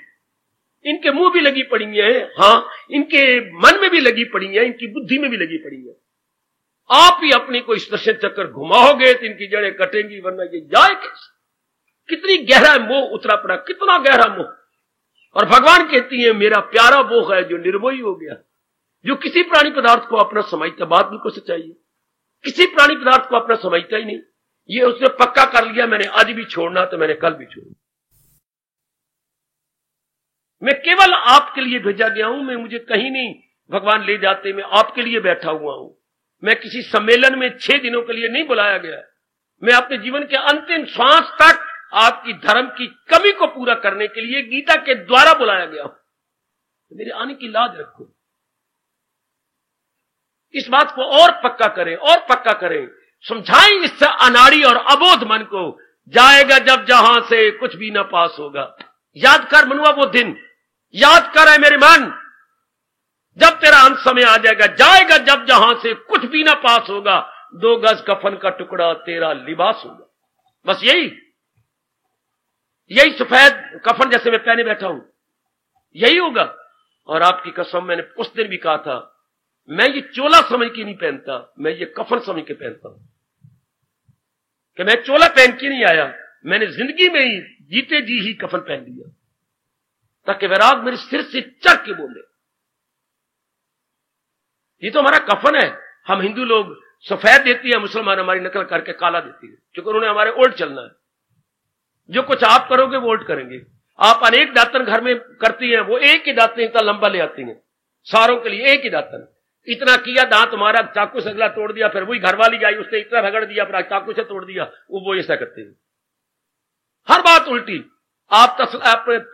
Speaker 1: इनके मुंह भी लगी पड़ी है, हाँ, इनके मन में भी लगी पड़ी है, इनकी बुद्धि में भी लगी पड़ी है। आप ही अपनी कोई दर्शन चक्कर घुमाओगे तो इनकी जड़ें कटेंगी, वरना ये जाए कैसे? कितनी गहरा मोह उतरा पड़ा, कितना गहरा मोह। और भगवान कहती है मेरा प्यारा वो है जो निर्मोही हो गया, जो किसी प्राणी पदार्थ को अपना समझता। बात बिल्कुल सच्चाई है, किसी प्राणी पदार्थ को अपना समझता ही नहीं। ये उसने पक्का कर लिया, मैंने आज भी छोड़ना तो मैंने कल भी छोड़ना। मैं केवल आपके लिए भेजा गया हूं, मैं मुझे कहीं नहीं भगवान ले जाते, मैं आपके लिए बैठा हुआ हूं। मैं किसी सम्मेलन में 6 दिनों के लिए नहीं बुलाया गया। मैं अपने जीवन के अंतिम श्वास तक आपकी धर्म की कमी को पूरा करने के लिए गीता के द्वारा बुलाया गया हूं। तो मेरे आने की लाज रखो, इस बात को और पक्का करें, और पक्का करें, समझाएं इस अनाड़ी और अबोध मन को। जाएगा जब जहां से कुछ भी ना पास होगा। याद कर मनुआ वो दिन, याद कर है मेरे मन, जब तेरा अंत समय आ जाएगा। जाएगा जब जहां से कुछ भी ना पास होगा, 2 गज कफन का टुकड़ा तेरा लिबास होगा। बस यही सफेद कफन जैसे मैं पहने बैठा हूं, यही होगा। और आपकी कसम, मैंने उस दिन भी कहा था, मैं ये चोला समझ के नहीं पहनता, मैं ये कफन समझ के पहनता हूं। कि मैं चोला पहन के नहीं आया, मैंने जिंदगी में ही जीते जी ही कफन पहन लिया, ताकि वैराग मेरे सिर से चढ़ के बोले। ये तो हमारा कफन है। हम हिंदू लोग सफेद देती है, मुसलमान हमारी नकल करके काला देती है, क्योंकि उन्होंने हमारे उल्ट चलना है। जो कुछ आप करोगे वो उल्ट करेंगे। आप अनेक दातन घर में करती हैं, वो एक ही दातन इतना लंबा ले आती हैं, सारों के लिए एक ही दातन। इतना किया, दांत मारा, चाकू से अगला तोड़ दिया, फिर वही घरवाली आई, उसने इतना रगड़ दिया, फिर चाकू से तोड़ दिया। वो ऐसा करते हैं, हर बात उल्टी। आप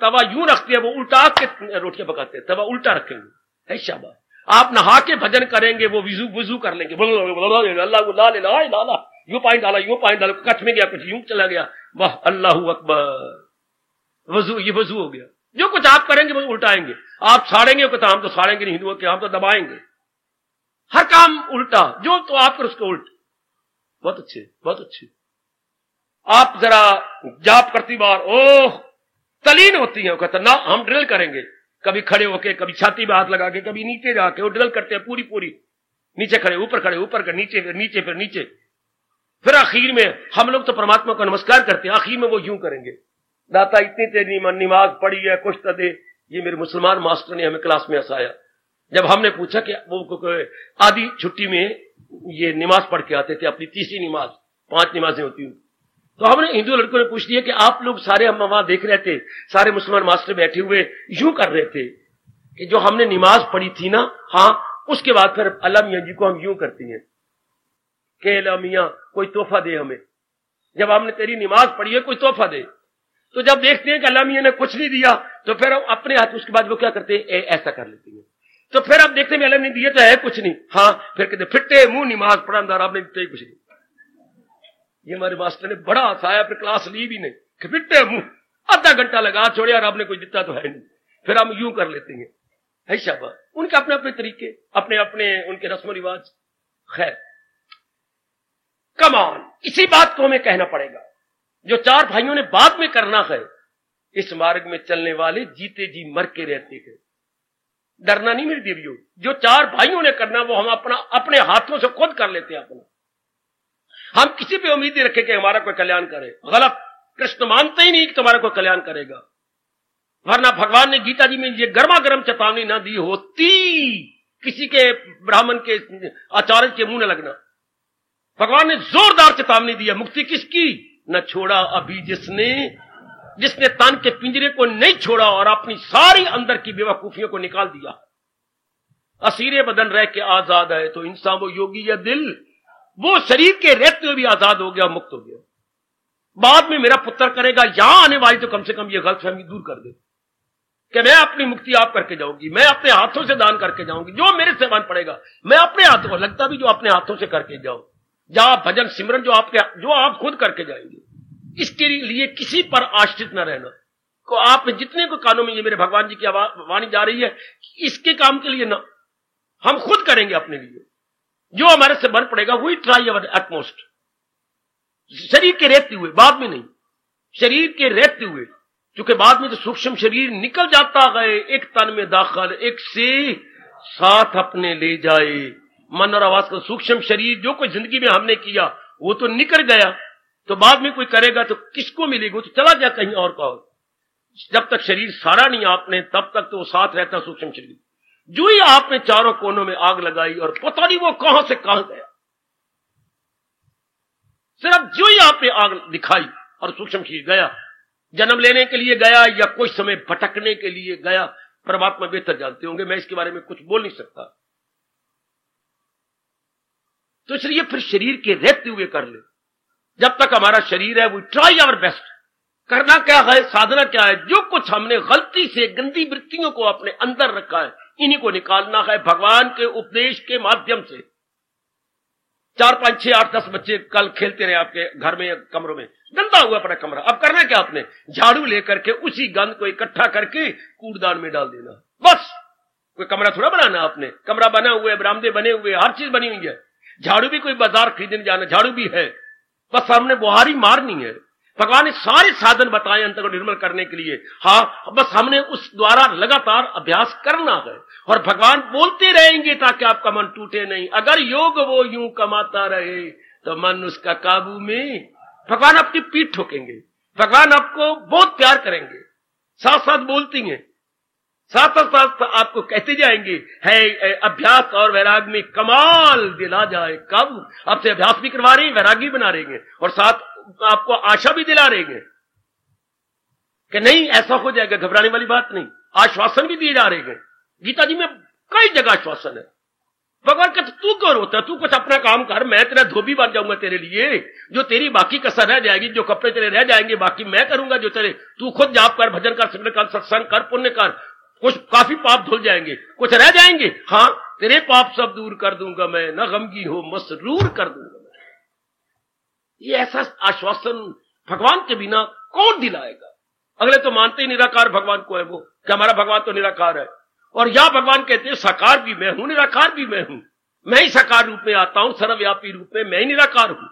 Speaker 1: तवा यूं रखते हैं, वो उल्टा के रोटियां पकाते हैं, तवा उल्टा रखेंगे, है शाबाश। आप नहा के भजन करेंगे, वो वुजू कर लेंगे, अल्लाह यूं पानी डाला, यूं पानी डाला, कच्छ में गया, कुछ यूं चला गया, वाह अल्लाहू अकबर, वजू, ये वजू हो गया। जो कुछ आप करेंगे वो उल्टाएंगे। आप साड़ेंगे, कहता हम तो साड़ेंगे नहीं, हिंदुओं के हम तो दबाएंगे। हर काम उल्टा, जो तो आप कर उसको उल्ट। बहुत अच्छे, बहुत अच्छे। आप जरा जाप करती बार ओह तलीन होती है, कहता ना हम ड्रिल करेंगे, कभी खड़े होके, कभी छाती में हाथ लगा के, कभी नीचे जाके, वो ड्रिल करते हैं पूरी पूरी। नीचे खड़े, ऊपर खड़े, ऊपर कर, नीचे, फिर नीचे, फिर नीचे, फिर आखिर में हम लोग तो परमात्मा को नमस्कार करते हैं, आखिर में वो यूं करेंगे, दाता इतनी तेरी नमाज पढ़ी है, कुछ तो दे। ये मेरे मुसलमान मास्टर ने हमें क्लास में हंसाया। जब हमने पूछा कि वो आधी छुट्टी में ये नमाज पढ़ के आते थे, अपनी तीसरी नमाज, 5 नमाजें होती हैं, तो हमने हिंदू लड़कों ने पूछ लिया कि आप लोग सारे, हम वहां देख रहे थे, सारे मुसलमान मास्टर बैठे हुए यूं कर रहे थे कि जो हमने नमाज पढ़ी थी ना, हाँ, उसके बाद फिर अल्लाह मियां जी को हम यूं करती हैं कि अल्लाह मियां कोई तोहफा दे हमें, जब हमने तेरी नमाज पढ़ी है कोई तोहफा दे। तो जब देखते हैं कि अल्लाह मियां ने कुछ नहीं दिया, तो फिर अपने हाथ, उसके बाद वो क्या करते हैं, ऐसा कर लेते हैं। तो फिर अब देखते हैं अल्लाह ने दिया तो है कुछ नहीं, हाँ, फिर कहते फिट्टे मुंह नमाज पढ़ा अंदर, आपने दिया कुछ नहीं। ये हमारे मास्टर ने बड़ा हंसाया, फिर क्लास ली भी नहीं, कि फिट्टे मुंह, आधा घंटा लगा छोड़े और आपने कुछ दिता तो है नहीं। फिर हम यूं कर लेते हैं, है शाबाश। उनके अपने अपने तरीके, अपने अपने उनके रस्म रिवाज। खैर, कमान, इसी बात को हमें कहना पड़ेगा जो 4 भाइयों ने बाद में करना है। इस मार्ग में चलने वाले जीते जी मर के रहते हैं, डरना नहीं मेरे देवियों। जो 4 भाइयों ने करना वो हम अपने हाथों से खुद कर लेते हैं अपना। हम किसी पे उम्मीद नहीं रखें कि हमारा कोई कल्याण करे, गलत। कृष्ण मानते ही नहीं कि तुम्हारा कोई कल्याण करेगा, वरना भगवान ने गीता जी में ये गर्मा गर्म चेतावनी ना दी होती किसी के ब्राह्मण के आचार्य के मुंह न लगना। भगवान ने जोरदार चेतावनी दी है, मुक्ति किसकी? न छोड़ा अभी जिसने तन के पिंजरे को नहीं छोड़ा और अपनी सारी अंदर की बेवकूफियों को निकाल दिया। असीरे बदन रह के आजाद है, तो इंसान वो योगी या दिल, वो शरीर के रहते हुए भी आजाद हो गया, मुक्त हो गया। बाद में मेरा पुत्र करेगा, यहां आने वाली तो कम से कम ये गलतफहमी दूर कर दे कि मैं अपनी मुक्ति आप करके जाऊंगी, मैं अपने हाथों से दान करके जाऊंगी, जो मेरे से मान पड़ेगा मैं अपने हाथों, लगता भी जो अपने हाथों से करके जाऊं, जहां भजन सिमरन जो आप खुद करके जाएंगे। इसके लिए किसी पर आश्रित न रहना। को आप जितने को कानों में ये मेरे भगवान जी की वाणी जा रही है, इसके काम के लिए ना, हम खुद करेंगे अपने लिए, जो हमारे से बन पड़ेगा वही ट्राई अवर एटमोस्ट, शरीर के रहते हुए, बाद में नहीं, शरीर के रहते हुए, क्योंकि बाद में तो सूक्ष्म शरीर निकल जाता है एक तन में दाखिल, एक से साथ अपने ले जाए। मन और आवाज का सूक्ष्म शरीर जो कोई जिंदगी में हमने किया वो तो निकल गया, तो बाद में कोई करेगा तो किसको मिलेगा, तो चला गया कहीं और का। जब तक शरीर सारा नहीं आपने, तब तक तो वो साथ रहता सूक्ष्म शरीर। जो ही आपने चारों कोनों में आग लगाई और पता नहीं वो कहां से कहां गया, सिर्फ जो ही आपने आग दिखाई और सूक्ष्म शरीर गया, जन्म लेने के लिए गया या कुछ समय भटकने के लिए गया, परमात्मा बेहतर जानते होंगे, मैं इसके बारे में कुछ बोल नहीं सकता। तो इसलिए फिर शरीर के रहते हुए कर ले, जब तक हमारा शरीर है, वो ट्राई आवर बेस्ट। करना क्या है, साधना क्या है, जो कुछ हमने गलती से गंदी वृत्तियों को अपने अंदर रखा है, इन्हीं को निकालना है भगवान के उपदेश के माध्यम से। 4, 5, 6, 8, 10 बच्चे कल खेलते रहे आपके घर में, कमरों में, गंदा हुआ पड़ा कमरा। अब करना क्या आपने, झाड़ू लेकर के उसी गंद को इकट्ठा करके कूड़दान में डाल देना, बस। कोई कमरा थोड़ा बनाना आपने, कमरा बना हुआ है, बरामदे बने हुए, हर चीज बनी हुई है। झाड़ू भी कोई बाजार खरीदने जाना, झाड़ू भी है, बस हमने बुहारी मारनी है। भगवान ने सारे साधन बताए अंतर को निर्मल करने के लिए, हाँ, बस हमने उस द्वारा लगातार अभ्यास करना है। और भगवान बोलते रहेंगे ताकि आपका मन टूटे नहीं। अगर योग वो यूं कमाता रहे तो मन उसका काबू में। भगवान आपकी पीठ ठोकेंगे, भगवान आपको बहुत प्यार करेंगे, साथ साथ बोलती हैं, साथ साथ आपको कहते जाएंगे, है अभ्यास और वैराग में कमाल दिला जाए काबू। आपसे अभ्यास भी करवा रहे हैं, वैरागी बना रहेंगे, और साथ आपको आशा भी दिला रहेंगे कि नहीं ऐसा हो जाएगा, घबराने वाली बात नहीं। आश्वासन भी दिए जा रहे हैं, गीता जी में कई जगह आश्वासन है। भगवान कहते तू क्यों रोता, तू कुछ अपना काम कर, मैं तेरा धोबी बन जाऊंगा तेरे लिए, जो तेरी बाकी कसर रह जाएगी, जो कपड़े तेरे रह जाएंगे बाकी मैं करूंगा, जो तेरे, तू खुद जाप कर, भजन कर, सिमरन कर, सत्संग कर, पुण्य कर, कुछ काफी पाप धुल जाएंगे, कुछ रह जाएंगे, हाँ तेरे पाप सब दूर कर दूंगा मैं, न गमगी हो मसरूर कर दूंगा। ये ऐसा आश्वासन भगवान के बिना कौन दिलाएगा। अगले तो मानते ही निराकार भगवान को है वो, कि हमारा भगवान तो निराकार है। और यह भगवान कहते हैं साकार भी मैं हूं, निराकार भी मैं हूं, मैं ही साकार रूप में आता हूं, सर्वव्यापी रूप में मैं ही निराकार हूं,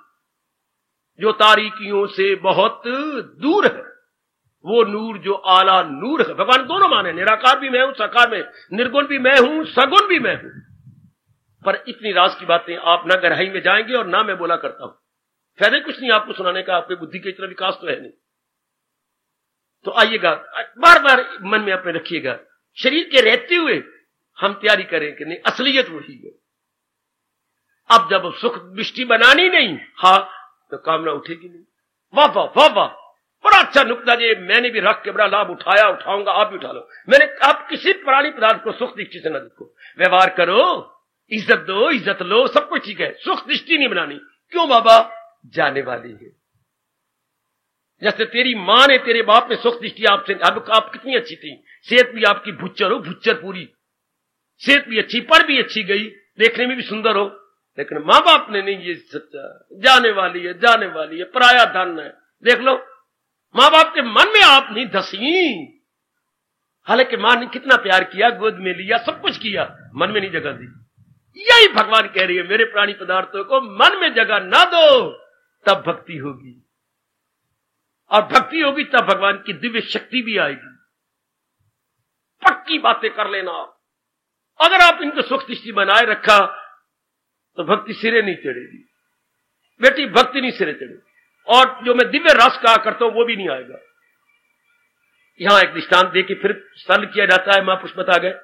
Speaker 1: जो तारीकियों से बहुत दूर है, वो नूर जो आला नूर है। भगवान दोनों माने, निराकार भी मैं हूं, साकार में, निर्गुण भी मैं हूं, सगुण भी मैं हूं। पर इतनी राज की बातें आप ना गहराई में जाएंगे और ना मैं बोला करता हूं, फायदे कुछ नहीं आपको सुनाने का, आपके बुद्धि के इतना विकास तो है नहीं। तो आइएगा, बार बार मन में अपने रखिएगा, शरीर के रहते हुए हम तैयारी करें कि नहीं असलियत वही है। अब जब सुख दृष्टि बनानी नहीं, हाँ, तो कामना उठेगी नहीं। वाह वाह वाह वाह, बड़ा अच्छा नुक्ता जी, मैंने भी रख के बड़ा लाभ उठाया, उठाऊंगा, आप भी उठा लो। मैंने, आप किसी प्राणी पदार्थ को सुख दृष्टि से न देखो, व्यवहार करो, इज्जत दो, इज्जत लो, सब कुछ ठीक है, सुख दृष्टि नहीं बनानी। क्यों बाबा, जाने वाली है। जैसे तेरी मां ने, तेरे बाप ने सुख दृष्टि आपसे, अब आप कितनी अच्छी थी, सेहत भी आपकी भुच्चर हो, भुच्चर पूरी, सेहत भी अच्छी, पढ़ भी अच्छी गई, देखने में भी सुंदर हो, लेकिन मां बाप ने नहीं, ये सच्चा, जाने वाली है, जाने वाली है, पराया धन है। देख लो, मां बाप के मन में आप नहीं धसी, हालांकि मां ने कितना प्यार किया, गोद में लिया, सब कुछ किया, मन में नहीं जगह दी। यही भगवान कह रही है, मेरे प्राणी पदार्थों को मन में जगह ना दो, तब भक्ति होगी, और भक्ति होगी तब भगवान की दिव्य शक्ति भी आएगी। पक्की बातें कर लेना। अगर आप इनको सुख दृष्टि बनाए रखा तो भक्ति सिरे नहीं चढ़ेगी बेटी, भक्ति नहीं सिरे चढ़ेगी, और जो मैं दिव्य रस कहा करता हूं वो भी नहीं आएगा। यहां एक दृष्टांत दे के फिर सरल किया जाता है। महापुरुष बता गए,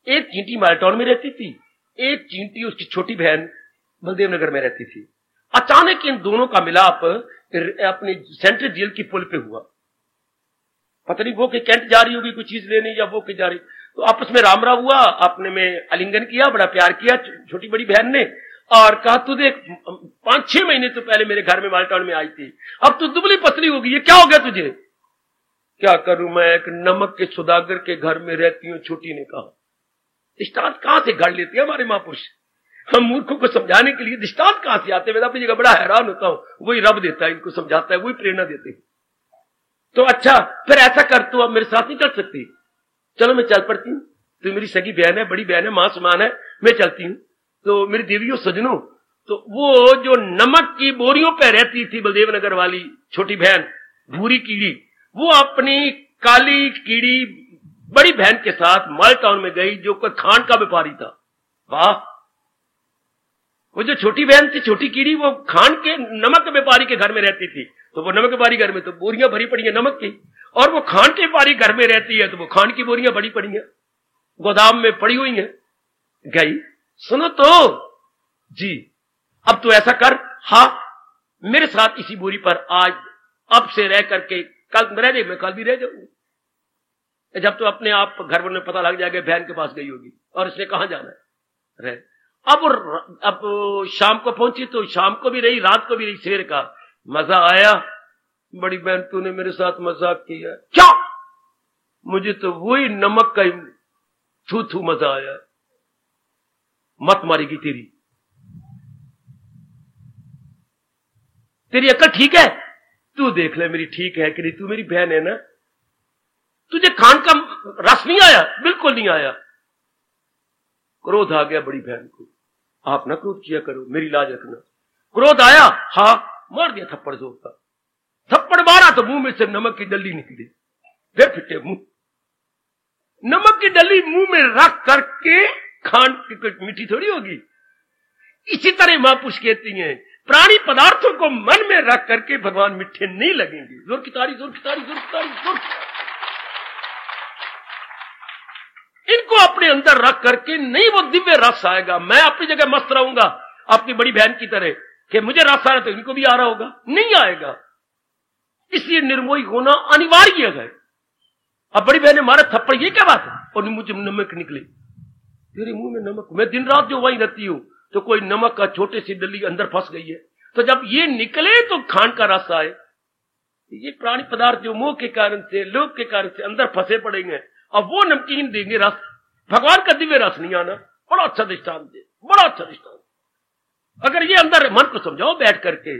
Speaker 1: एक चींटी मालटाउन में रहती थी, एक चींटी उसकी छोटी बहन बलदेव नगर में रहती थी। अचानक इन दोनों का मिलाप अपनी सेंट्रल जेल की पुल पे हुआ। पता नहीं वो कि कैंट जा रही होगी कोई चीज लेने, या वो कि जा रही, तो आपस में रामरा हुआ, आपने में आलिंगन किया, बड़ा प्यार किया छोटी बड़ी बहन ने, और कहा तू देख 5-6 महीने तो पहले मेरे घर में मालटाउन में आई थी, अब तू दुबली पतली होगी, ये क्या हो गया तुझे? क्या करूं मैं, एक नमक के सौदागर के घर में रहती हूं, छोटी ने कहा। दृष्टांत कहां से गढ़ लेते हैं हमारे महापुरुष, हम मूर्खों को समझाने के लिए दृष्टांत कहां से आते हैं। मैं अपनी जगह बड़ा हैरान होता हूं, वही रब देता है इनको, समझाता है, वही प्रेरणा देते हैं। तो अच्छा फिर ऐसा कर, तू अब मेरे साथ नहीं चल सकती, चलो मैं चल पड़ती हूं, तू मेरी सगी बहन है, बड़ी बहन है, मां समान है, मैं चलती हूं। तो मेरी देवियों सजनों, तो वो जो नमक की बोरियों पे रहती थी बलदेव नगर वाली छोटी बहन भूरी कीड़ी, वो अपनी काली कीड़ी बड़ी बहन के साथ माल टाउन में गई, जो कोई खांड का व्यापारी था। वाह, वो जो छोटी बहन थी, छोटी कीड़ी, वो खांड के नमक व्यापारी के घर में रहती थी। तो वो नमक व्यापारी घर में तो बोरियां भरी पड़ी है नमक की, और वो खांड के व्यापारी घर में रहती है तो वो खांड की बोरियां भरी पड़ी है, गोदाम में पड़ी हुई है। गई, सुनो तो जी, अब तो ऐसा कर, हाँ मेरे साथ इसी बोरी पर आज अब से रह करके कल रह जाए, मैं कल भी रह जाऊंगी। जब तो अपने आप घर में पता लग जाएगा बहन के पास गई होगी और इसने कहां जाना है रह। अब शाम को पहुंची तो शाम को भी रही, रात को भी रही। शेर का मजा आया, बड़ी बहन तूने मेरे साथ मजाक किया। क्या? मुझे तो वही नमक का थू थू मजा आया। मत मारेगी तेरी अक्ल ठीक है? तू देख ले मेरी ठीक है कि नहीं, तू मेरी बहन है ना। तुझे खान का रस नहीं आया? बिल्कुल नहीं आया। क्रोध आ गया बड़ी बहन को। आप ना क्रोध किया करो, मेरी लाज रखना। क्रोध आया, हाँ, मार दिया थप्पड़ जोर का। थप्पड़ मारा तो मुंह में से नमक की डली निकली, फिर फिटे मुंह। नमक की डली मुंह में रख करके खांड की कोई मीठी थोड़ी होगी। इसी तरह महापुरुष कहती हैं, प्राणी पदार्थों को मन में रख करके भगवान मीठे नहीं लगेंगे। जोर की ताड़ी, जोर की ताड़ी, जोर की ताड़ी, जोर। इनको अपने अंदर रख करके नहीं वो दिव्य रस आएगा। मैं अपनी जगह मस्त रहूंगा अपनी बड़ी बहन की तरह कि मुझे रस आ रहा तो इनको भी आ रहा होगा, नहीं आएगा। इसलिए निर्मोही होना अनिवार्य है। अब बड़ी बहन ने मारा थप्पड़, ये क्या बात है? और मुझे नमक निकले, तेरे मुंह में नमक। मैं दिन रात जो वहीं रहती हूं तो कोई नमक का छोटे सी डली अंदर फंस गई है, तो जब ये निकले तो खांड का रस आए। ये प्राणी पदार्थ जो मोह के कारण से, लोभ के कारण से अंदर फंसे पड़ेंगे, अब वो नमकीन देंगे रस। भगवान का दिव्य रस नहीं आना। बड़ा अच्छा दृष्टांत दे, बड़ा अच्छा दृष्टांत। अगर ये अंदर मन को समझाओ बैठ करके,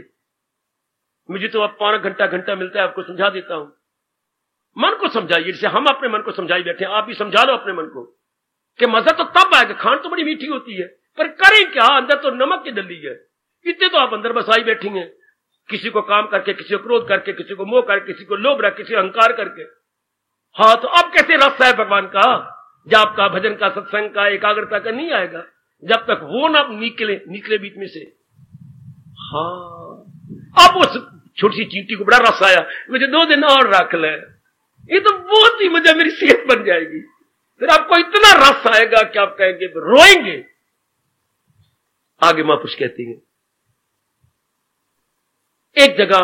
Speaker 1: मुझे तो अब पौना घंटा मिलता है, आपको समझा देता हूं। मन को समझाइए, जैसे हम अपने मन को समझाई बैठे, आप भी समझा लो अपने मन को कि मजा तो तब आएगा। खांड तो बड़ी मीठी होती है, पर करें क्या? अंदर तो नमक की डली है। इतने तो आप अंदर बसाई बैठी हैं, किसी को काम करके, किसी को क्रोध करके, किसी को मोह करके, किसी को लोभ रख, किसी को अहंकार करके। हाँ, तो अब कैसे रस है भगवान का, जाप का, भजन का, सत्संग का, एकाग्रता का? नहीं आएगा जब तक वो ना निकले बीच में से। हाँ, अब उस छोटी सी चींटी को बड़ा रस आया, मुझे 2 दिन और रख ले, ये तो बहुत ही मजा, मेरी सेहत बन जाएगी। फिर आपको इतना रस आएगा कि आप कहेंगे, रोएंगे। आगे महापुरुष कहती हैं, एक जगह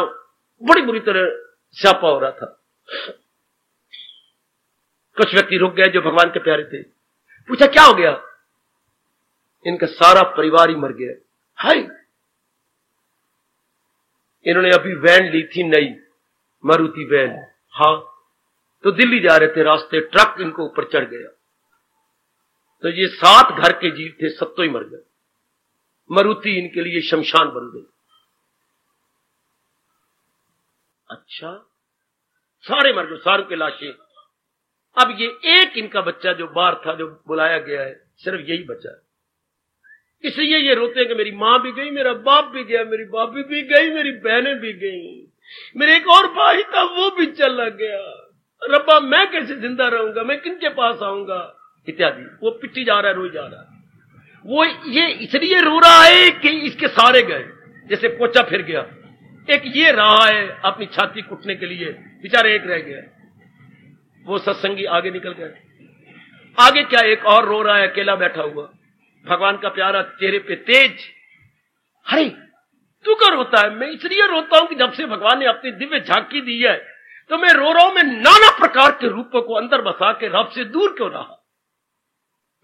Speaker 1: बड़ी बुरी तरह स्यापा हो रहा था। कुछ व्यक्ति रुक गए जो भगवान के प्यारे थे। पूछा क्या हो गया? इनका सारा परिवार ही मर गया। हाय, इन्होंने अभी वैन ली थी नई, मारुति वैन। हाँ, तो दिल्ली जा रहे थे, रास्ते ट्रक इनको ऊपर चढ़ गया, तो ये 7 घर के जीव थे, सब तो ही मर गए। मारुति इनके लिए शमशान बन गई। अच्छा, सारे मर गए, सारों की लाशें। अब ये एक इनका बच्चा जो बाहर था, जो बुलाया गया है, सिर्फ यही बचा है। इसलिए ये रोते हैं कि मेरी मां भी गई, मेरा बाप भी गया, मेरी भाभी भी गई, मेरी बहनें भी गई, मेरे एक और भाई था वो भी चला गया। रब्बा मैं कैसे जिंदा रहूंगा, मैं किनके पास आऊंगा, इत्यादि। वो पिट्टी जा रहा है, रोई जा रहा है। वो ये इसलिए रो रहा है कि इसके सारे गए, जैसे पोचा फिर गया। एक ये रहा है अपनी छाती कुटने के लिए, बेचारे एक रह गया, वो सत्संगी आगे निकल गए। आगे क्या, एक और रो रहा है अकेला बैठा हुआ, भगवान का प्यारा, चेहरे पे तेज। अरे तू क्यों रोता है? मैं इसलिए रोता हूं कि जब से भगवान ने अपनी दिव्य झांकी दी है तो मैं रो रहा हूं। मैं नाना प्रकार के रूपों को अंदर बसा के रब से दूर क्यों रहा,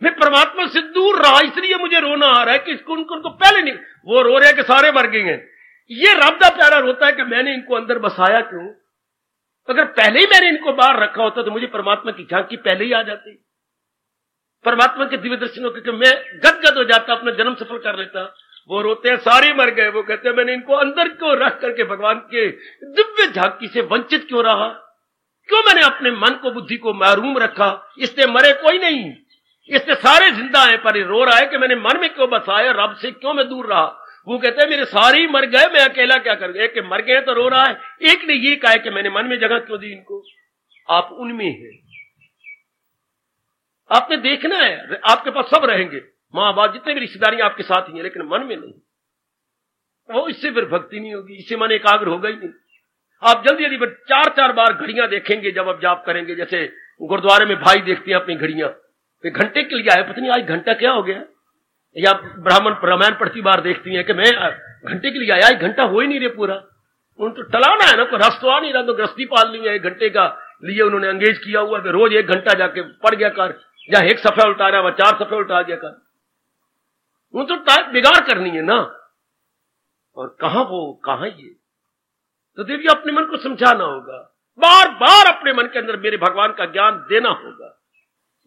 Speaker 1: मैं परमात्मा से दूर रहा, इसलिए मुझे रोना आ रहा है कि इसको उनको पहले नहीं। वो रो रहे हैं कि सारे मर गए हैं। ये रब का प्यारा रोता है कि मैंने इनको अंदर बसाया क्यों? अगर पहले ही मैंने इनको बाहर रखा होता तो मुझे परमात्मा की झांकी पहले ही आ जाती, परमात्मा के दिव्य दर्शनों के मैं गदगद हो जाता, अपना जन्म सफल कर लेता। वो रोते हैं सारे मर गए। वो कहते हैं मैंने इनको अंदर क्यों रख करके भगवान के दिव्य झांकी से वंचित क्यों रहा? क्यों मैंने अपने मन को, बुद्धि को महरूम रखा? इससे मरे कोई नहीं। इससे सारे जिंदा हैं, पर ये रो रहा है कि मैंने मन में क्यों बसाया, रब से क्यों मैं दूर रहा। वो कहते हैं मेरे सारे ही मर गए, मैं अकेला क्या करूं। एक के मर गए तो रो रहा है, एक ने ये कहा कि मैंने मन में जगह क्यों दी इनको। आप उनमें हैं, आपने देखना है, आपके पास सब रहेंगे, माँ बाप जितने भी रिश्तेदारी आपके साथ ही हैं, लेकिन मन में नहीं। वो इससे फिर भक्ति नहीं होगी, इससे मन एकाग्र होगा ही नहीं। आप जल्दी जल्दी 4-4 बार घड़ियां देखेंगे जब आप जाप करेंगे, जैसे गुरुद्वारे में भाई देखते हैं अपनी घड़ियां, घंटे के लिए आए, पता नहीं आज घंटा क्या हो गया। या ब्राह्मण रामायण पढ़ती बार देखती हैं कि मैं घंटे के लिए आया, एक घंटा हो ही नहीं रहे पूरा। उन तो टलाना है ना, कोई रस तो आ नहीं रहा, तो गृहस्थी पाल ली है, 1 घंटे का लिए उन्होंने अंगेज किया हुआ, फिर रोज 1 घंटा जाके पढ़ गया कर, या 1 सफा उल्टा रहा, वह 4 सफे उल्टा गया कर। वो तो बिगाड़ करनी है ना, और कहां ये। तो देवी अपने मन को समझाना होगा, बार बार अपने मन के अंदर मेरे भगवान का ज्ञान देना होगा।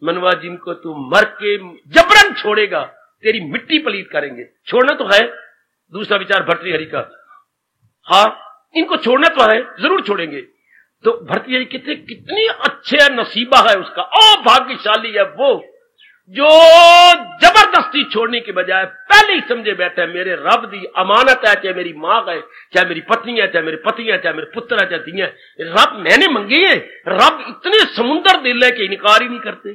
Speaker 1: मनवा जिनको तू मर के जबरन छोड़ेगा, तेरी मिट्टी पलीत करेंगे। छोड़ना तो है, दूसरा विचार भर्तृहरि का, हाँ इनको छोड़ना तो है, जरूर छोड़ेंगे। तो भर्तृहरि कितनी अच्छे नसीबा है उसका, भाग्यशाली है वो जो जबरदस्ती छोड़ने के बजाय पहले ही समझे बैठे मेरे रब दी अमानत है, चाहे मेरी मां है, चाहे मेरी पत्नी है, चाहे मेरे पति है, चाहे मेरे पुत्र है, चाहे धी है, रब मैंने मंगी है। रब इतने समुंदर दिल है कि इनकार ही नहीं करते।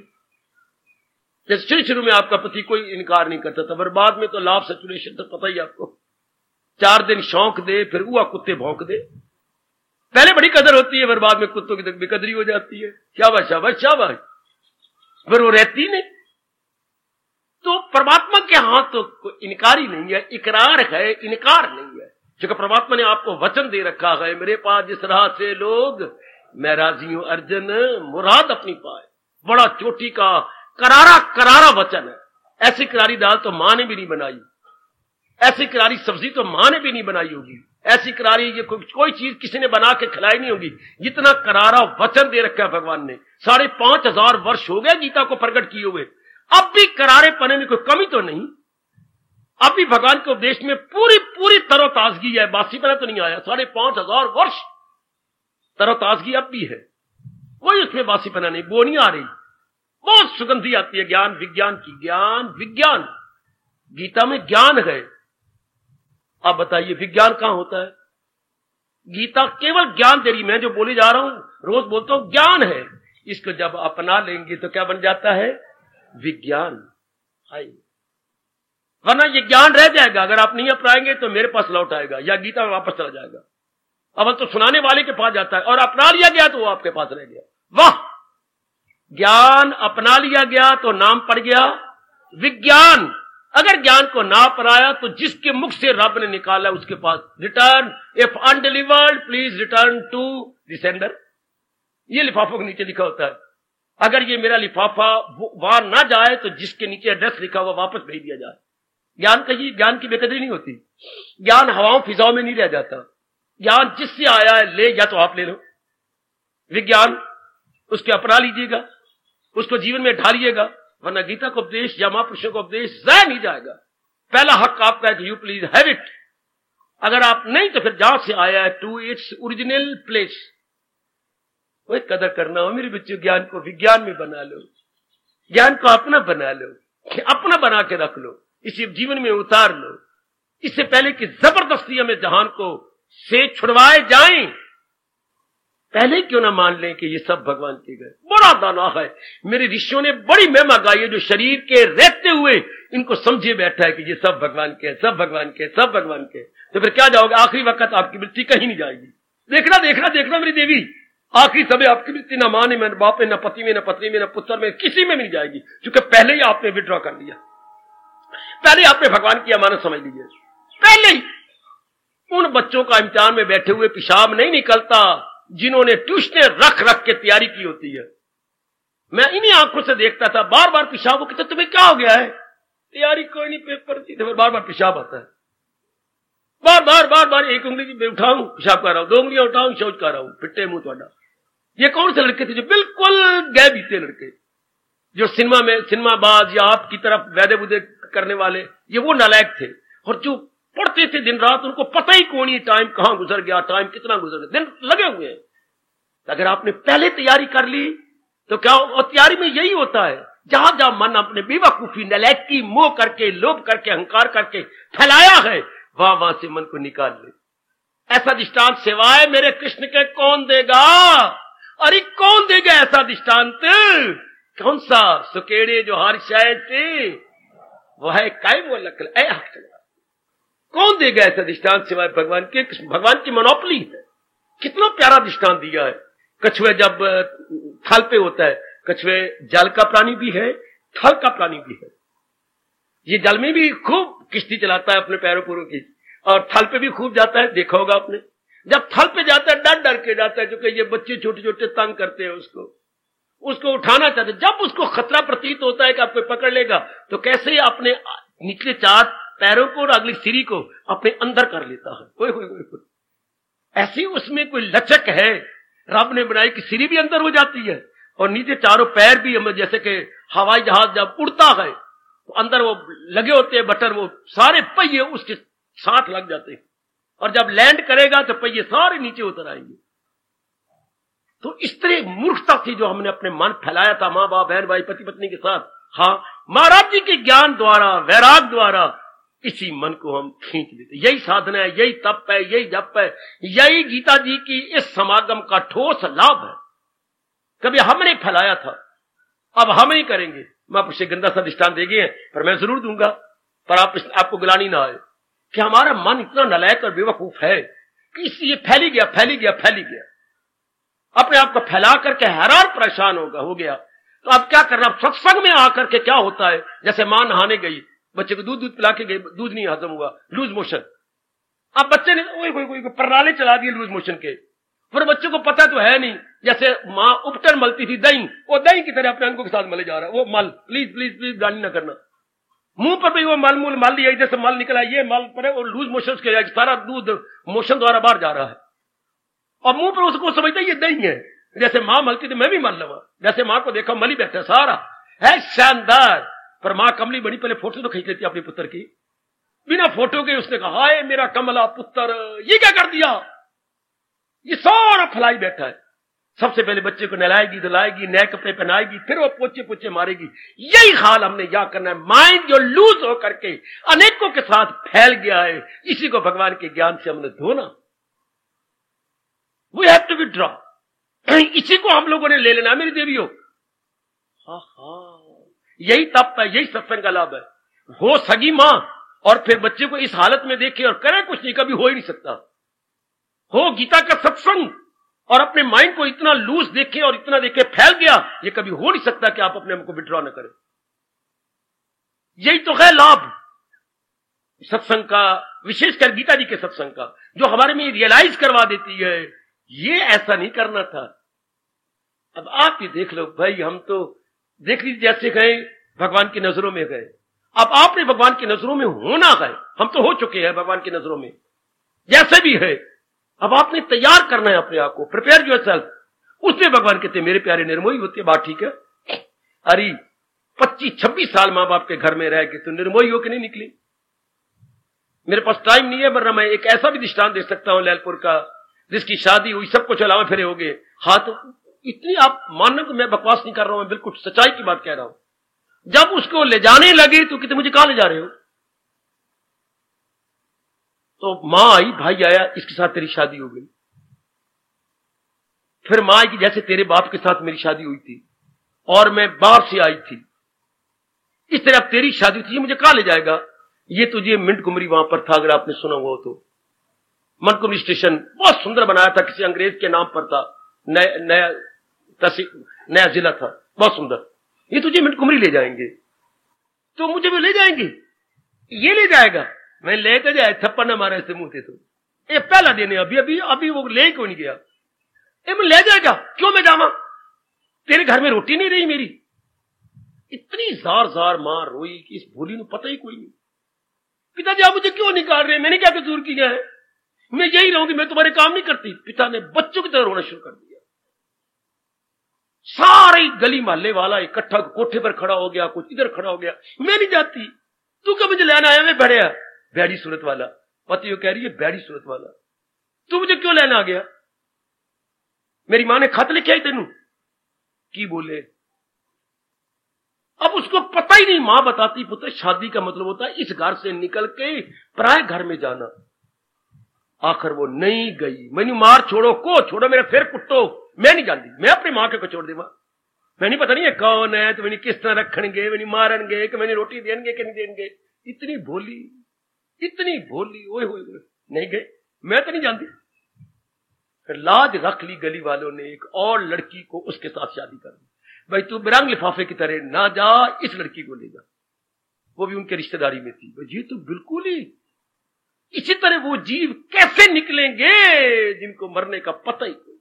Speaker 1: जैसे शुरू में आपका पति कोई इनकार नहीं करता था, पर बाद में तो लाभ सेचुरेशन तो पता ही आपको, 4 दिन शौक दे फिर हुआ कुत्ते भौंक दे। पहले बड़ी कदर होती है, फिर बाद में कुत्तों की बेकदरी हो जाती है। शाबाश शाबाश शाबाश, फिर वो रहती नहीं। तो परमात्मा के हाथ तो इनकार ही नहीं है, इकरार है, इनकार नहीं है। क्योंकि परमात्मा ने आपको वचन दे रखा है, मेरे पास जिस राह से लोग मैं राजी हूं अर्जन मुराद अपनी पाए। बड़ा चोटी का करारा करारा वचन है। ऐसी करारी दाल तो मां ने भी नहीं बनाई, ऐसी करारी सब्जी तो मां ने भी नहीं बनाई होगी, ऐसी करारी ये कोई चीज किसी ने बना के खिलाई नहीं होगी जितना करारा वचन दे रखा है भगवान ने। 5,500 वर्ष हो गए गीता को प्रकट किए हुए, अब भी करारे पने में कोई कमी तो नहीं। अब भी भगवान के उपदेश में पूरी पूरी तरोताजगी है, बासीपना तो नहीं आया। 5,500 वर्ष तरोताजगी अब भी है, कोई उसमें बासीपना नहीं, वो नहीं आ रही, बहुत सुगंधी आती है ज्ञान विज्ञान की। ज्ञान विज्ञान, गीता में ज्ञान है। आप बताइए विज्ञान कहां होता है? गीता केवल ज्ञान दे रही। मैं जो बोले जा रहा हूं, रोज बोलता हूं, ज्ञान है। इसको जब अपना लेंगे तो क्या बन जाता है? विज्ञान। वरना ये ज्ञान रह जाएगा, अगर आप नहीं अपनाएंगे तो मेरे पास लौट आएगा या गीता में वापस चला जाएगा। अब तो सुनाने वाले के पास जाता है, और अपना लिया गया तो वो आपके पास रह गया। वाह, ज्ञान अपना लिया गया तो नाम पड़ गया विज्ञान। अगर ज्ञान को ना अपनाया तो जिसके मुख से रब ने निकाला उसके पास return if undelivered please return to the sender, ये लिफाफों के नीचे लिखा होता है। अगर ये मेरा लिफाफा वहां ना जाए तो जिसके नीचे एड्रेस लिखा हुआ वापस भेज दिया जाए। ज्ञान की बेकदरी नहीं होती। ज्ञान हवाओं फिजाओं में नहीं रह जाता। ज्ञान जिससे आया है ले, या तो आप ले लो विज्ञान, उसके अपना लीजिएगा, उसको जीवन में ढालिएगा, वरना गीता का उपदेश या महापुरुषों का उपदेश ज़ाया नहीं जाएगा। पहला हक आपका है कि यू प्लीज हैव इट। अगर आप नहीं तो फिर जहां से आया है टू इट्स ओरिजिनल प्लेस, वही कदर करना हो। मेरे बच्चों, ज्ञान को विज्ञान में बना लो, ज्ञान को अपना बना लो, अपना बना के रख लो, इसे जीवन में उतार लो। इससे पहले कि जबरदस्ती हमें जहान को से छुड़वाए जाएं, पहले क्यों ना मान लें कि ये सब भगवान के गए। बड़ा दाना है, मेरे ऋषियों ने बड़ी महिमा गाई है, जो शरीर के रहते हुए इनको समझे बैठा है कि ये सब भगवान के, सब भगवान के, सब भगवान के। तो फिर क्या जाओगे? आखिरी वक्त आपकी मृत्यु कहीं नहीं जाएगी। देखना देखना देखना मेरी देवी, आखिरी समय आपकी मृत्यु न मां में, न बाप में, न पति में, न पत्नी में, न पुत्र में, किसी में मिल जाएगी, क्योंकि पहले ही आपने विड्रॉ कर लिया, पहले आपने भगवान की अमानत समझ लीजिए। पहले ही उन बच्चों का इम्तिहान में बैठे हुए पेशाब नहीं निकलता जिन्होंने ट्यूशनें रख रख के तैयारी की होती है। मैं इन्हीं आंखों से देखता था, बार बार पेशाब हो, तुम्हें क्या हो गया है? तैयारी कोई नहीं, पेपर थी, तो बार बार पेशाब आता है। बार बार बार बार एक उंगली उठाऊं पेशाब कर रहा हूं, 2 उंगलियां उठाऊं शौच कर रहा हूं, पिट्टे मुंह ਤੁਹਾਡਾ। ये कौन से लड़के थे जो बिल्कुल गए बीते लड़के, जो सिनेमाबाज या आपकी तरफ वैदे बुदे करने वाले, ये वो नालायक थे। और जो पढ़ते थे दिन रात, उनको पता ही कौन ही टाइम कहां गुजर गया, टाइम कितना गुजर गया, दिन लगे हुए हैं। अगर आपने पहले तैयारी कर ली तो क्या, और तैयारी में यही होता है, जहां जहां मन अपने बेवकूफी, नलायकी, मोह करके, लोभ करके, अहंकार करके फैलाया है, वहां वहां से मन को निकाल ले। ऐसा दृष्टांत सिवाय मेरे कृष्ण के कौन देगा? अरे कौन देगा ऐसा दृष्टांत? कौन सा? सुकेड़े जो हर शायद थे वो है काय वो लकल ऐ हक चला। कौन देगा ऐसा दृष्टांत सिवाय भगवान के? भगवान की मोनोपोली है। कितना प्यारा दृष्टांत दिया है। कछुए जब थल पे होता है, कछुए जल का प्राणी भी है, थल का प्राणी भी है। ये जल में भी खूब किश्ती चलाता है अपने पैरों पूरों की, और थल पे भी खूब जाता है, देखा होगा आपने। जब थल पे जाता है डर डर के जाता है, जो कि ये बच्चे छोटे छोटे तंग करते हैं उसको उठाना चाहते। जब उसको खतरा प्रतीत होता है कि आपको पकड़ लेगा, तो कैसे अपने निचले 4 पैरों को और अगली सीढ़ी को अपने अंदर कर लेता है। ओए ऐसी उसमें कोई लचक है रब ने बनाई कि सीढ़ी भी अंदर हो जाती है और नीचे चारों पैर भी, जैसे कि हवाई जहाज जब उड़ता है तो अंदर वो लगे होते हैं बटन, वो सारे पहिए उसके साथ लग जाते हैं, और जब लैंड करेगा तो पहिए सारे नीचे उतर आएंगे। तो इस तरह मूर्खता थी जो हमने अपने मन फैलाया था, माँ बाप, बहन भाई, पति पत्नी के साथ। हाँ, महाराज जी के ज्ञान द्वारा, वैराग द्वारा इसी मन को हम खींच लेते। यही साधना है, यही तप है, यही जप है, यही गीता जी की इस समागम का ठोस लाभ है। कभी हमने फैलाया था, अब हम नहीं करेंगे। मैं आपसे गंदा सा दृष्टांत दे गए हैं, पर मैं जरूर दूंगा, पर आपको गिलानी ना आए कि हमारा मन इतना नालायक और बेवकूफ है कि इसलिए फैली गया, अपने आप को फैला करके हैरान परेशान हो गया। तो अब क्या करना? सत्संग में आकर के क्या होता है, जैसे मां नहाने गई, बच्चे को दूध पिला के गई, दूध नहीं हजम हुआ, लूज मोशन। अब बच्चे ने प्रणाली चला दी लूज मोशन के, पर बच्चे को पता तो है नहीं। जैसे मां उपटन मलती थी दही, वो दही की तरह अपने अंगों के साथ मले जा रहा है। वो मल, प्लीज प्लीज प्लीज गाली ना करना, मुंह पर भी वो मल लिया, जैसे मल निकला, ये मल पर वो लूज मोशन के सारा दूध मोशन द्वारा बाहर जा रहा है, और मुंह पर उसको समझता है ये दही है। जैसे मां मलती तो मैं भी मल लवा, जैसे मां को देखा मली बैठा सारा है, शानदार। पर मां कमली बड़ी, पहले फोटो तो खींच लेती अपने पुत्र की, बिना फोटो के उसने कहा हाय मेरा कमला पुत्र, ये क्या कर दिया, ये सारा फलाई बैठा है। सबसे पहले बच्चे को नहलाएगी, धुलाएगी, नए कपड़े पहनाएगी, फिर वो पोचे पोचे मारेगी। यही हाल हमने यहां करना है। माइंड जो लूज होकर के अनेकों के साथ फैल गया है, इसी को भगवान के ज्ञान से हमने धोना। वी हैव टू विथड्रॉ, इसी को हम लोगों ने ले लेना मेरी देवियों। यही तप है, यही सत्संग का लाभ है। हो सगी मां और फिर बच्चे को इस हालत में देखे और करे कुछ नहीं, कभी हो ही नहीं सकता। हो गीता का सत्संग और अपने माइंड को इतना लूज देखे और इतना देखे फैल गया, ये कभी हो नहीं सकता कि आप अपने आप को विड्रॉ न करें। यही तो है लाभ सत्संग का, विशेषकर गीता जी के सत्संग का, जो हमारे में रियलाइज करवा देती है ये ऐसा नहीं करना था। अब आप ही देख लो भाई, हम तो देख लीजिए जैसे गए भगवान की नजरों में गए, अब आपने भगवान की नजरों में होना है। हम तो हो चुके हैं भगवान की नजरों में जैसे भी है, अब आपने तैयार करना है अपने आप को, प्रिपेयर योरसेल्फ। उसमें भगवान कहते मेरे प्यारे निर्मोही होती है। बात ठीक है, अरे 25-26 साल मां बाप के घर में रह के तो निर्मोही होकर नहीं निकली। मेरे पास टाइम नहीं है, वरना मैं एक ऐसा भी दृष्टांत दे सकता हूं लैलपुर का, जिसकी शादी हुई, सब कुछ अलावा फिरे हो गए। हाँ, तो इतनी आप मानना कि मैं बकवास नहीं कर रहा हूं, मैं बिल्कुल सच्चाई की बात कह रहा हूं। जब उसको ले जाने लगे तो कहते मुझे कहां ले जा रहे हो? तो मां आई, भाई आया, इसके साथ तेरी शादी हो गई। फिर मां आई कि जैसे तेरे बाप के साथ मेरी शादी हुई थी और मैं बाहर से आई थी, इस तरह अब तेरी शादी थी, ये मुझे कहां ले जाएगा? ये तुझे मिंट कुमरी वहां पर था, अगर आपने सुना हुआ तो। मनकुमरी स्टेशन बहुत सुंदर बनाया था, किसी अंग्रेज के नाम पर था, नया जिला था, बहुत सुंदर। ये तुझे मिंट कुमरी ले जाएंगे, तो मुझे भी ले जाएंगे, ये ले जाएगा। मैं लेकर जाए, थप्पड़ न मारा इससे मुंह थे तो ये पहला दिन है, अभी वो ले क्यों नहीं गया? मैं ले जाएगा, क्यों मैं जावा? तेरे घर में रोटी नहीं रही मेरी। इतनी जार जार मां रोई कि इस भोली ने पता ही कोई नहीं। पिताजी आप मुझे क्यों निकाल रहे हैं? मैंने क्या कसूर किया है? मैं यही रहूंगी, मैं तुम्हारे काम नहीं करती। पिता ने बच्चों की तरह रोना शुरू कर दिया। सारे गली मोहल्ले वाला इकट्ठा कोठे पर खड़ा हो गया, कुछ इधर खड़ा हो गया। मैं नहीं जाती, तू क्या मुझे लेना आया? मैं बढ़िया बैड़ी सूरत वाला। पति वो कह रही है बैड़ी सूरत वाला, तू मुझे क्यों लेना आ गया? मेरी मां ने खत लिखा ही तेनू की बोले? अब उसको पता ही नहीं, मां बताती पुत्र शादी का मतलब होता है इस घर से निकल के पराए घर में जाना। आखिर वो नहीं गई। मैंने मार छोड़ो को छोड़ो, मेरे फिर कुट्टो, मैं नहीं जानती, मैं अपनी मां के को छोड़ देवा। मैंने पता नहीं है कौन है, तो मैंने किस तरह रखणगे, मैंने मारनगे कि मैंने रोटी देंगे कि नहीं देंगे। इतनी भोली, इतनी भोली, ओए होए नहीं गए, मैं तो नहीं जानती। फिर लाज रख ली गली वालों ने, एक और लड़की को उसके साथ शादी कर दी। भाई तू बिरंग लिफाफे की तरह ना जा, इस लड़की को ले जा। वो भी उनके रिश्तेदारी में थी। ये तो बिल्कुल ही इसी तरह वो जीव कैसे निकलेंगे जिनको मरने का पता ही कोई,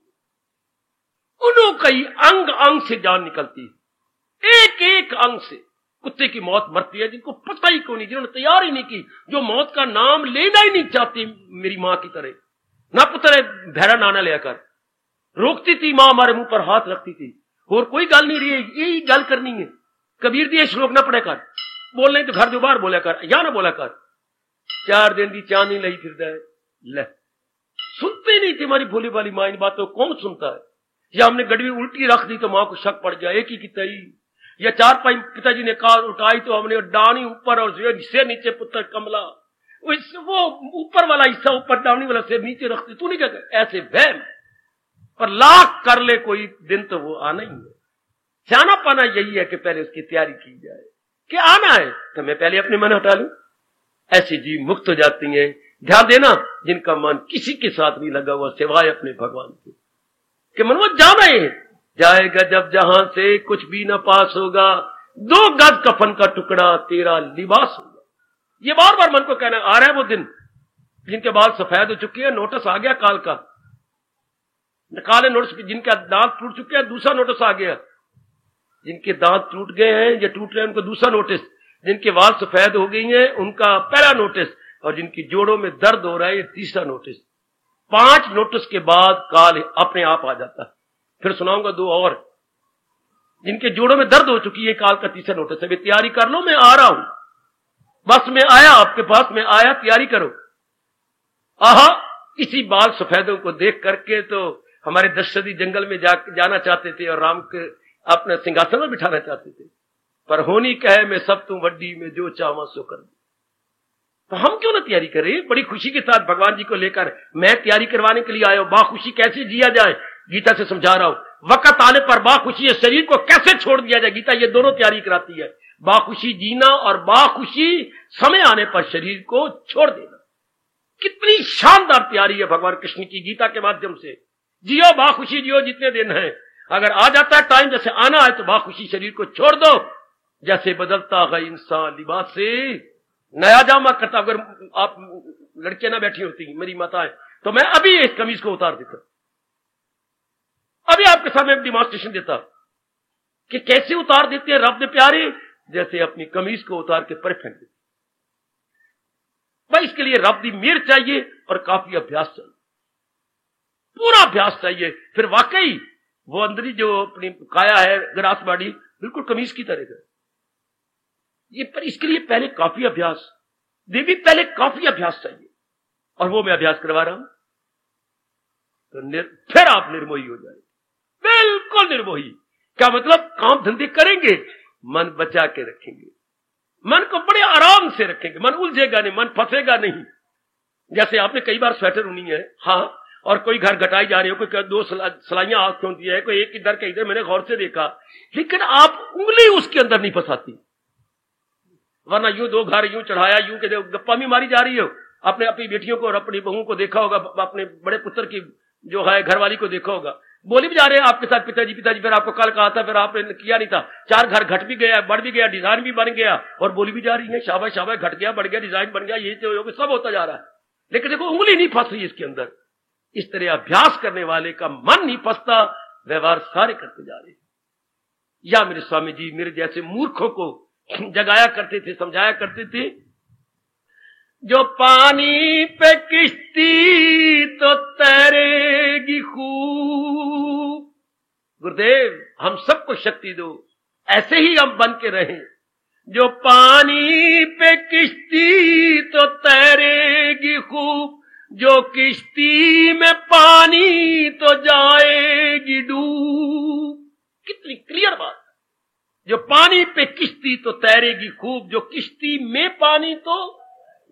Speaker 1: उन्हों का ही अंग अंग से जान निकलती है, एक एक अंग से। कुत्ते की मौत मरती है जिनको पता ही क्यों नहीं, जिन्होंने तैयार ही नहीं की, जो मौत का नाम लेना ही नहीं चाहती मेरी मां की तरह। ना पुत्र भैरा नाना लिया कर, रोकती थी मां, हमारे मुंह पर हाथ रखती थी, और कोई गल नहीं रही है, यही गल करनी है। कबीर दिए श्लोक ना पढ़े कर, बोलने तो घर जो बाहर बोला कर, या ना बोला कर। 4 दिन की चांदी लाई फिरदा है, ले सुनते नहीं थे हमारी भोली वाली मां, इन बातों कौन सुनता है। या हमने गड़वी उल्टी रख दी तो मां को शक पड़ जाए एक ही की तई, या 4-5 पिताजी ने कार उठाई तो हमने डानी ऊपर और सिर नीचे, पुत्र कमला वो ऊपर वाला हिस्सा ऊपर, डावनी वाला सिर नीचे रखते, तू नहीं कहता ऐसे वहम। पर लाख कर ले कोई दिन तो वो आना ही है। सियाना पाना यही है कि पहले उसकी तैयारी की जाए कि आना है तो मैं पहले अपने मन हटा लूं। ऐसी जीव मुक्त हो जाती हैं। ध्यान देना, जिनका मन किसी के साथ नहीं लगा हुआ सिवाय अपने भगवान के, कि मन वो जाना है, जाएगा जब जहां से कुछ भी न पास होगा, 2 गज कफन का टुकड़ा तेरा लिबास होगा। ये बार बार मन को कहना। आ रहा है वो दिन जिनके बाल सफेद हो चुके हैं, नोटिस आ गया काल का, काले नोटिस, जिनके दांत टूट चुके हैं दूसरा नोटिस आ गया, जिनके दांत टूट गए हैं या टूट रहे हैं उनको दूसरा नोटिस, जिनके वाल सफेद हो गई हैं उनका पहला नोटिस, और जिनकी जोड़ों में दर्द हो रहा है ये तीसरा नोटिस। 5 नोटिस के बाद काल अपने आप आ जाता है। फिर सुनाऊंगा 2 और, जिनके जोड़ों में दर्द हो चुकी है, काल का तीसरा नोटिस है। तैयारी कर लो, मैं आ रहा हूं, बस मैं आया आपके पास, मैं आया, तैयारी करो। आहा, इसी बाल सफेदों को देख करके तो हमारे दशरथी जंगल में जाना चाहते थे और राम के अपने सिंहासन में बिठाना चाहते थे, पर होनी कहे मैं सब तुम वड्डी में जो चाहवा सो कर। तो हम क्यों ना तैयारी करें बड़ी खुशी के साथ भगवान जी को लेकर। मैं तैयारी करवाने के लिए आया हूं, बाखुशी कैसे जिया जाए गीता से समझा रहा हूं। वक्त आने पर बाखुशी शरीर को कैसे छोड़ दिया जाए, गीता ये दोनों तैयारी कराती है। बाखुशी जीना और बाखुशी समय आने पर शरीर को छोड़ देना। कितनी शानदार तैयारी है भगवान कृष्ण की गीता के माध्यम से। जियो बाखुशी जियो जितने दिन है, अगर आ जाता है टाइम जैसे आना है तो बाखुशी शरीर को छोड़ दो। जैसे बदलता है इंसान लिबास से, नया जामा करता। अगर आप लड़कियां ना बैठी होती मेरी माताएं, तो मैं अभी इस कमीज को उतार देता, अभी आपके सामने डिमॉन्स्ट्रेशन देता कि कैसे उतार देते हैं रब ने प्यारे, जैसे अपनी कमीज को उतार के पर फेंक देते। भाई इसके लिए रब दी मेहर चाहिए और काफी अभ्यास चाहिए, पूरा अभ्यास चाहिए। फिर वाकई वो अंदरी जो अपनी काया है ग्रास बॉडी बिल्कुल कमीज की तरह है ये, पर इसके लिए पहले काफी अभ्यास, देवी पहले काफी अभ्यास चाहिए, और वो मैं अभ्यास करवा रहा हूं। तो फिर आप निर्मोही हो जाए, बिल्कुल निर्मोही। क्या मतलब? काम धंधे करेंगे, मन बचा के रखेंगे, मन को बड़े आराम से रखेंगे, मन उलझेगा नहीं, मन फंसेगा नहीं। जैसे आपने कई बार स्वेटर उनी है, हाँ, और कोई घर घटाई जा रही हो, कोई 2 सिलाइयां हाथ क्योंती है, कोई एक इधर के इधर, मैंने गौर से देखा, लेकिन आप उंगली उसके अंदर नहीं फंसाती, वरना यूं 2 घर यूं चढ़ाया, यूं के गप्पा भी मारी जा रही हो। अपने अपनी बेटियों को और अपनी बहुओं को देखा होगा, अपने बड़े पुत्र की जो है घरवाली को देखा होगा, बोली भी जा रहे हैं आपके साथ पिताजी पिताजी, फिर आपको कल कहा था, फिर आपने किया नहीं था, 4 घर घट भी गया, बढ़ भी गया, डिजाइन भी बन गया, और बोली भी जा रही है शाबाश शाबाश, घट गया, बढ़ गया, डिजाइन बन गया, ये तो सब होता जा रहा है, लेकिन देखो उंगली नहीं फंस रही इसके अंदर। इस तरह अभ्यास करने वाले का मन नहीं फंसता, व्यवहार सारे करते जा रहे हैं। या मेरे स्वामी जी मेरे जैसे मूर्खों को जगाया करते थे, समझाया करते थे, जो पानी पे किश्ती तो तैरेगी खूब। गुरुदेव हम सबको शक्ति दो, ऐसे ही हम बन के रहें, जो पानी पे किश्ती तो तैरेगी खूब, जो किश्ती में पानी तो जाएगी डूब। कितनी क्लियर बात। जो पानी पे किश्ती तो तैरेगी खूब, जो किश्ती में पानी तो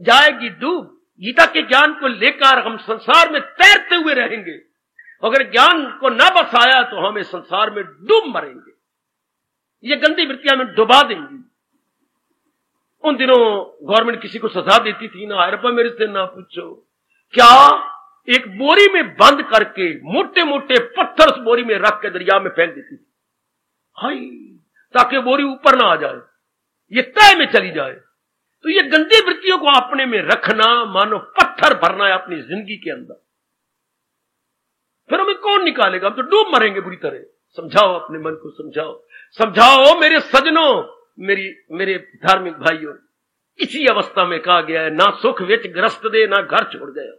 Speaker 1: जाएगी डूब। गीता के ज्ञान को लेकर हम संसार में तैरते हुए रहेंगे, अगर ज्ञान को न बसाया तो हमें संसार में डूब मरेंगे, ये गंदी वृत्तियां में डुबा देंगी। उन दिनों गवर्नमेंट किसी को सजा देती थी ना, अरबा मेरे से ना पूछो, क्या एक बोरी में बंद करके मोटे मोटे पत्थर उस बोरी में रख के दरिया में फेंक देती थी, हाय, ताकि बोरी ऊपर ना आ जाए, ये तय में चली जाए। तो ये गंदी वृत्तियों को अपने में रखना मानो पत्थर भरना है अपनी जिंदगी के अंदर, फिर हमें कौन निकालेगा, हम तो डूब मरेंगे बुरी तरह। समझाओ अपने मन को, समझाओ, समझाओ मेरे सजनों, मेरे धार्मिक भाइयों। इसी अवस्था में कहा गया है, ना सुख विच ग्रस्त दे ना घर छोड़ गया,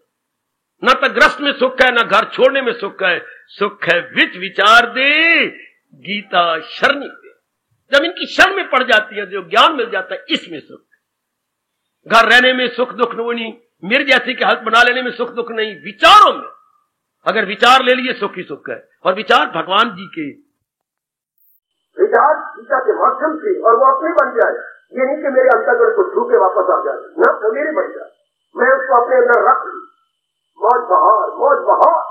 Speaker 1: ना तो ग्रस्त में सुख है ना घर छोड़ने में सुख है, सुख है विच विचार दे गीता शरणी दे। जब इनकी शरण में पड़ जाती है, जो ज्ञान मिल जाता है, इसमें सुख। घर रहने में सुख दुख नहीं, मेरे जैसे के हाथ बना लेने में सुख दुख नहीं, विचारों में अगर विचार ले लिए सुख ही सुख है। और विचार भगवान जी के
Speaker 2: विचार गीता के माध्यम से, और वो अपने बन जाए, ये नहीं कि मेरे अंतर्गत को छू के वापस आ जाए, ना वो मेरे बन जाए, मैं उसको अपने अंदर रख लूं, मौज बहार मौज बहार।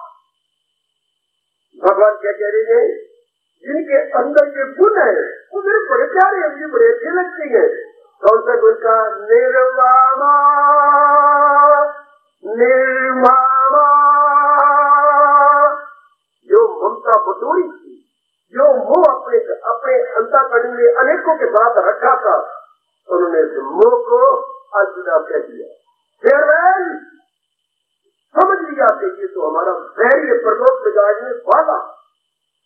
Speaker 2: भगवान क्या कह रहे हैं, जिनके अंदर ये गुण है वो मेरे बड़े प्यारे हैं, मुझे बड़े अच्छे लगते हैं। कौन सा गुण का? निर्वामा निर्मामा, जो ममता बटोरी थी, जो मोह अपने अंतःकरण में अनेकों के साथ रखा था, उन्होंने इस मोह को अलविदा कह दिया, फेयरवेल। समझ लिया कि ये तो हमारा वैरी प्रलोभ बिगाड़ने वाला,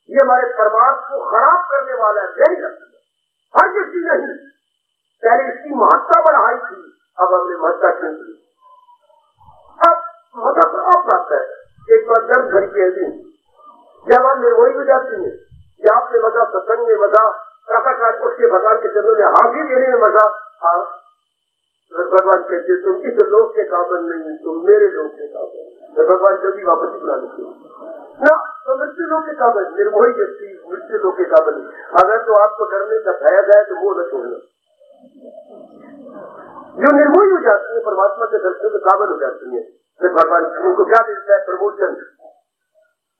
Speaker 2: ये हमारे परिवार को खराब करने वाला है, वैरी लगता है। हर किसी नहीं, पहले इसकी महत्ता बढ़ाई थी, अब हमने महत्ता छीन ली। अब महत्ता आप आता है। एक बार दर्द भरी के दिन जब हम निर्मोही हो जाती है, या आपने मजा सत्संग में मजा, प्रातःकाल उठ के भगवान के चरणों में हाजिर देने में मजा, भगवान कहते तुम इस लोक के काबिल नहीं, तुम मेरे लोक के काबिल। तो भगवान जल्दी वापस ही बुला लेते ना, तो मृत्यु लोक के काबिल, निर्मोही व्यक्ति मृत्यु लोक के काबिल। अगर तो आपको डरने का भय जाए तो वो न छोड़ना। जो निर्मोही हो जाती है परमात्मा के दर्शन के काबिल हो जाती है, फिर भगवान उनको क्या देता है? प्रमोशन।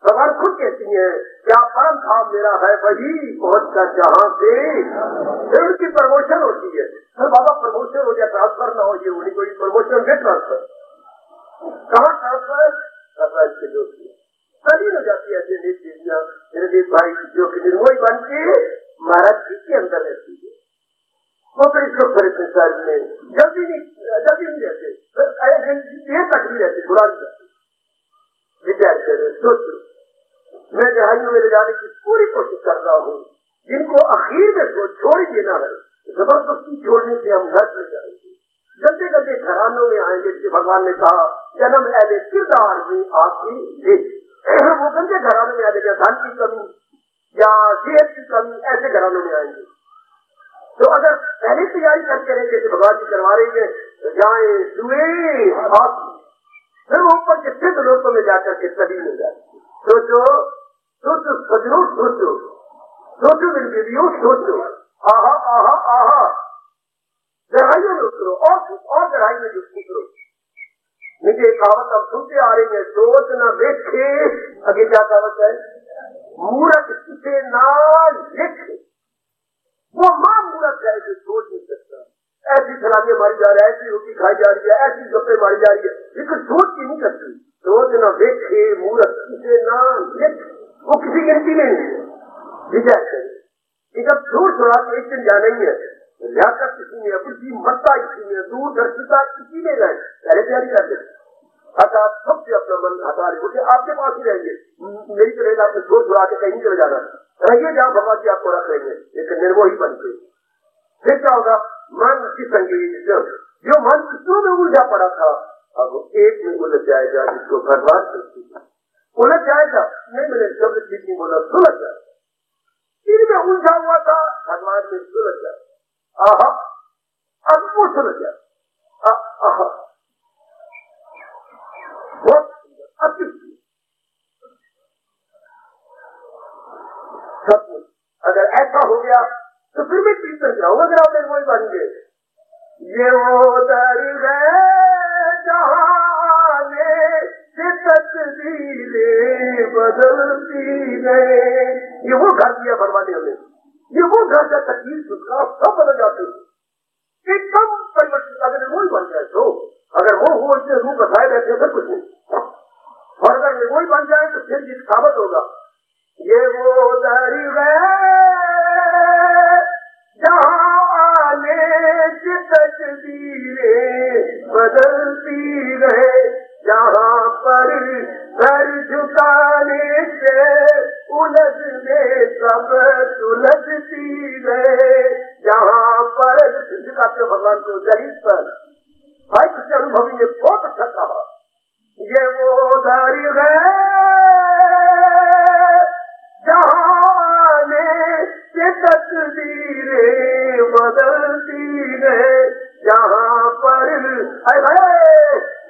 Speaker 2: भगवान खुद कहती है, क्या परम धाम मेरा है वही पहुंचता जहां से, फिर उनकी प्रमोशन होती है। फिर बाबा प्रमोशन हो गया, ट्रांसफर ना हो, ये उन्हीं कोई प्रमोशन के ट्रांसफर, कहाँ ट्रांसफर? भगवान के लोग सलीन हो जाती है। ऐसे नेक देवियां, मेरे देव भाई, जो कि निर्मोही बन के महाराज जी के अंदर रहती है, वो फिर इसको फिर संसार में जल्दी नहीं रहते, देर तक नहीं रहते, बुरा नहीं रहते। विचार करें, सोचो, मैं जहानियों में ले जाने की पूरी कोशिश कर रहा हूँ, जिनको आखिर में छोड़ ही देना है, जबरदस्ती छोड़ने से हम घर में जाएंगे, गंदे गंदे घरानों में आएंगे। जिसे भगवान ने कहा, जन्म ऐसे किरदार में आपकी देख, वो गंदे घरानों में आएंगे, धन की कमी या सेहत की कमी, ऐसे घरानों में आएंगे। तो अगर पहले तैयारी करके रहेंगे कि भगवान जी करवा रहे हैं, तो जाए दुए आप, फिर वो ऊपर के सिद्ध लोगों में जाकर के सभी मिल जाए। सोचो सोचो सजनो, सोचो सोचो निर्विधियों, सोचो, आहा आहा आहा, गहराइयों में उतरो, और गहराई में उतरो। मुझे कहावत अब सुनते आ रही है, सोच न देखे, आगे क्या कहावत है? मूर्ख किसे ना लिखे। वो मां मूर्ख है जो सोच नहीं सकता। ऐसी सलामियां मारी जा रही है, ऐसी रोटी खाई जा रही है, ऐसी गप्पे मारी जा रही है, लेकिन सोच की नहीं करती। सोच न देखे मूर्ख किसे ना लिखे, वो किसी गिनती में नहीं है। विचार करें, जब छोड़ छोड़ा तो एक दिन जाना ही है, लियाकत किसी में, अपनी मत्ता किसी में, दूरदर्शिता किसी में गए, पहले तैयारी कर देते। हटा सबसे अपना मन हटा रहे, क्योंकि आपके पास ही रहेंगे। मेरी तो रहेगा, आपने छोड़ छोड़ा के कहीं चले जाना, रहिए जहाँ भगवान जी आपको रख लेंगे, लेकिन निर्मोही बन के। फिर क्या होगा? मन की संगीत, जो मन कितनों में उलझा पड़ा था, अब एक में उलझ जाएगा, जिसको भगवान उलझ जाएगा। नहीं मैंने शब्द ठीक नहीं बोला, सुलझ जाएगा। तीन में उलझा हुआ था, भगवान में सुलझ जाएगा। आहा, अब वो सुलझ जाएगा। आहा, बहुत अति सचमुच अगर ऐसा हो गया तो फिर मैं कीर्तन कराऊंगा अगर आप निर्मोही बन गए। ये वो दर है जहाँ से तकदीरें बदलती गए। ये वो घर दिया भरवाने हमें, ये वो घर का तकदीर सुखा सब बदल जाते हैं, एकदम परिवर्तित। अगर निर्मोही बन जाए तो, अगर वो हो इससे रूप बताए रहते हैं फिर कुछ नहीं, और अगर निर्मोही बन जाए तो फिर ये साबित होगा ये वो दर है जहाँ आने की तकदीरें बदलती रहे, जहाँ पर सर झुकाने से उलझने सब सुलझती रहे, जहाँ पर झुकाते भगवान को जरीब पर। भाई किसी अनुभवी ने बहुत अच्छा कहा, ये वो दर है जहाँ आने से तकदीरें बदलती रहे, जहाँ पर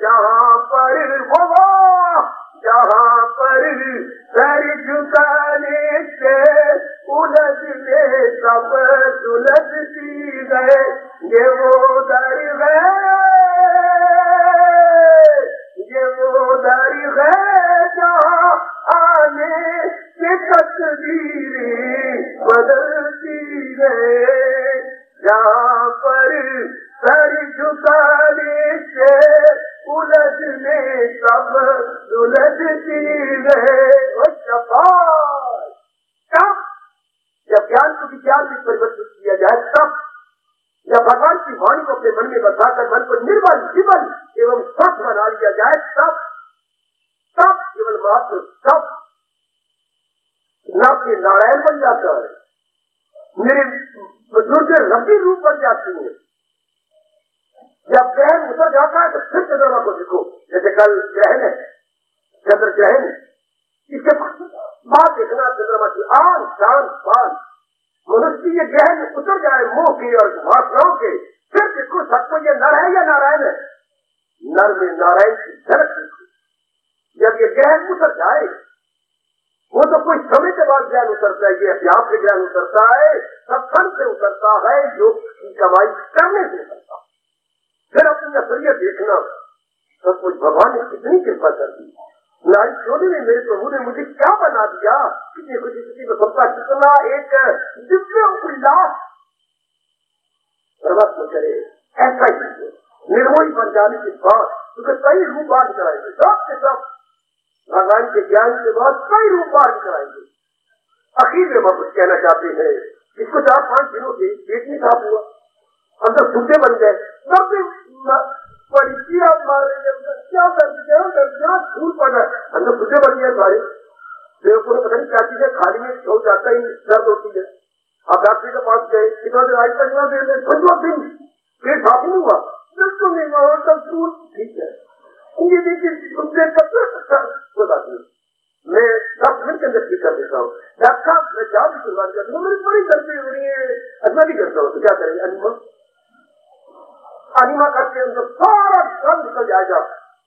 Speaker 2: जहाँ पर सर झुकाने से उलझने सब सुलझती रहे, ये वो दर है, ये वो दर है जहाँ आने से तकदीरें बदलती रहे, जहाँ पर सर झुकाने से उलझने सब सुलझती रहे। कब जब ज्ञान को विज्ञान में परिवर्तित किया जाए, तब जब भगवान की वाणी को अपने मन में बसाकर मन को निर्मल जीवन एवं स्वस्थ बना लिया जाए, तब केवल मात्र तब नाम के नारायण बन जाता है, मेरे बुजुर्ग रब्बी रूप बन जाती है। जब ग्रहण उतर जाता है तो फिर चंद्रमा को देखो, जैसे कल ग्रहण है, चंद्र ग्रहण, इसके बाद देखना चंद्रमा की आन शान पान। मनुष्य ये ग्रहण उतर जाए मोह के और वासनाओं के, फिर देखो सबको ये नर है या नारायण है, नर में नारायण की झलक देखो। जब ये ग्रहण उतर जाए, वो तो कोई समय के बाद ज्ञान उतरता है, ये अभ्यास से ज्ञान उतरता है, सत्संग से उतरता है, योग की कमाई करने से उतरता है। फिर अपनी असलियत देखना, सब कुछ भगवान ने कितनी कृपा कर दी। नारी चोरी में मेरे प्रभु ने मुझे क्या बना दिया, कितनी खुशी कितनी प्रसन्नता, कितना एक दिव्य उल्लास परमात्मा करे। ऐसा ही निर्मोही बन जाने के बाद क्योंकि कई रूप बाढ़ कराएंगे, सब के सब भगवान के ज्ञान के बाद कई रूप बाढ़ कराएंगे। आखिर में हम कुछ कहना चाहते हैं, इसको 4-5 दिनों से पेट नहीं साफ हुआ, अंदर सूखे बन गए, सब परिचिया मारे धूल पड़ रहा है, अंदर सूखे बन गए सारे। बेवकूफ को पता नहीं क्या चीज है, खाली में छो जाता ही दर्द होती है। आप डॉक्टर के पास गए, कितना देर आई, 15 दिन पेट साफ नहीं हुआ, बिल्कुल नहीं हुआ, सूट ठीक है। ये देखिए मैं 10 मिनट के अंदर ठीक कर देता हूँ। डॉक्टर साहब मैं जान की शुरुआत करता हूँ, मेरी बड़ी दर्द हो रही है, अजमा भी करता हूँ, तो क्या करेंगे, अनिमा करके अंदर सारा दर्द निकल जाएगा।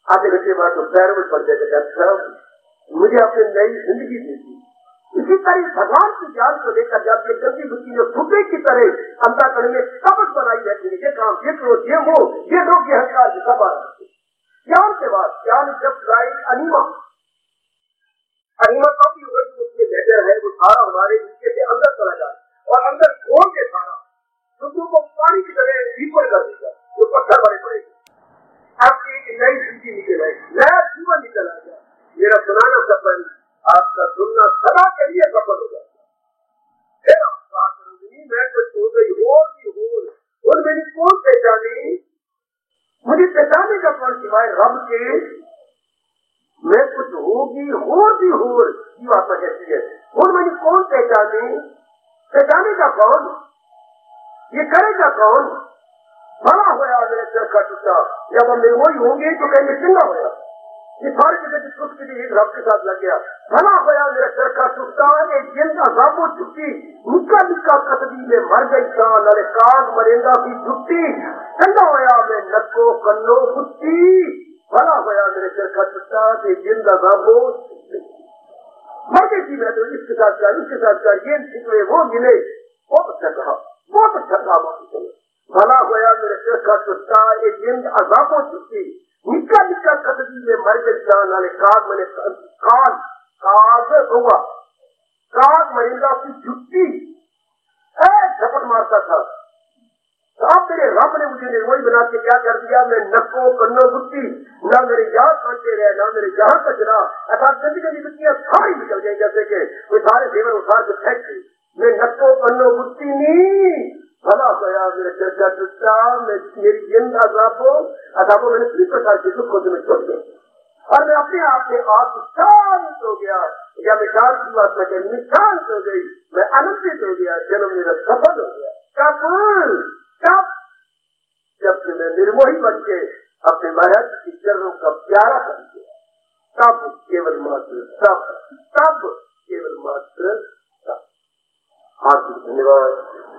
Speaker 2: आधे घंटे बाद तो पैर में पड़ जाएगा, डॉक्टर साहब मुझे आपने नई जिंदगी दी थी। इसी तरह भगवान की ज्ञान को लेकर जब ये गंदी बुद्धि जो फुटे की तरह अंतःकरण में कपट बनाई जाती है, ये काम, ये क्रोध, ये मोह, ये लोग, ये हंकार, ये सब आ रहे। ज्ञान के बाद ज्ञान जब लाए अनिमा का भी उसमें लेटर है, वो सारा हमारे नीचे से अंदर चला जाए और अंदर खोल के सारा शुद्धों को पानी की तरह डीपर कर देगा, वो पत्थर बड़े पड़ेगा, आपकी नई जिंदगी निकल आएगी, नया जीवन निकल आएगा। मेरा सुनाना सफल, आपका सुनना सदा के लिए सफल हो जाएगा। फिर आप बात करोगी, मैं कुछ हो गई हो और मेरी कौन पहचानी, मुझे पहचाने का कौन सिवाय रब के, मैं कुछ होगी होर जीवात्मा कहती है, और मैंने कौन पहचाने, पहचाने का कौन, ये करेगा कौन। बड़ा होया मेरे सिर का टूटा, जब हम निर्मोही होंगे तो कहेंगे चिंगा होया, ये सारी जगह की छुट के लिए रब के साथ लग गया। भला होया मेरे सिर का टूटा, एक जिंदा राबो छुट्टी, निका निका कसदी में मर गई कान, अरे कान मरेंदा की छुट्टी, चंगा होया मैं नक्को कन्नो पुट्टी, भला होया मेरे सिर का टूटा, एक जिंदा राबो मर गई थी मैं तो इसके साथ कर, ये निकले वो मिले, बहुत अच्छा कहा। बहुत अच्छा काम आपने भला होया मेरे सिर का चुटका एक जिंद अजाबों चुटकी निका निका कदगी में मर गई जान वाले काग मैंने काग हुआ काग मरिंदा की जुट्टी झपट मारता था। अब मेरे रब ने मुझे निर्मोही बना के क्या कर दिया, मैं नक्को कन्नो बुट्टी ना मेरे यहाँ कांटे रहे ना मेरे यहाँ कचरा अर्थात गंदी गंदी बुट्टियां सारी निकल गई जैसे कि कोई सारे जेवर उठा के फेंक गई। मैं नक्को कन्नो बुट्टी नहीं भला गया मेरे चर्चा टूटा मेरी जिंद अजाबो मैंने किसी प्रकार के दुखों से मैं छुट गई और मैं अपने आप में आप शांत हो गया या मैं शांत की बात में शांत हो गई, मैं आनंदित हो गया, जन्म मेरा सफल हो गया। कब जब से मैं निर्मोही बन के अपने महाराज की चरणों का प्यारा कर दिया तब केवल मात्र तब केवल मात्र हार्दिक धन्यवाद,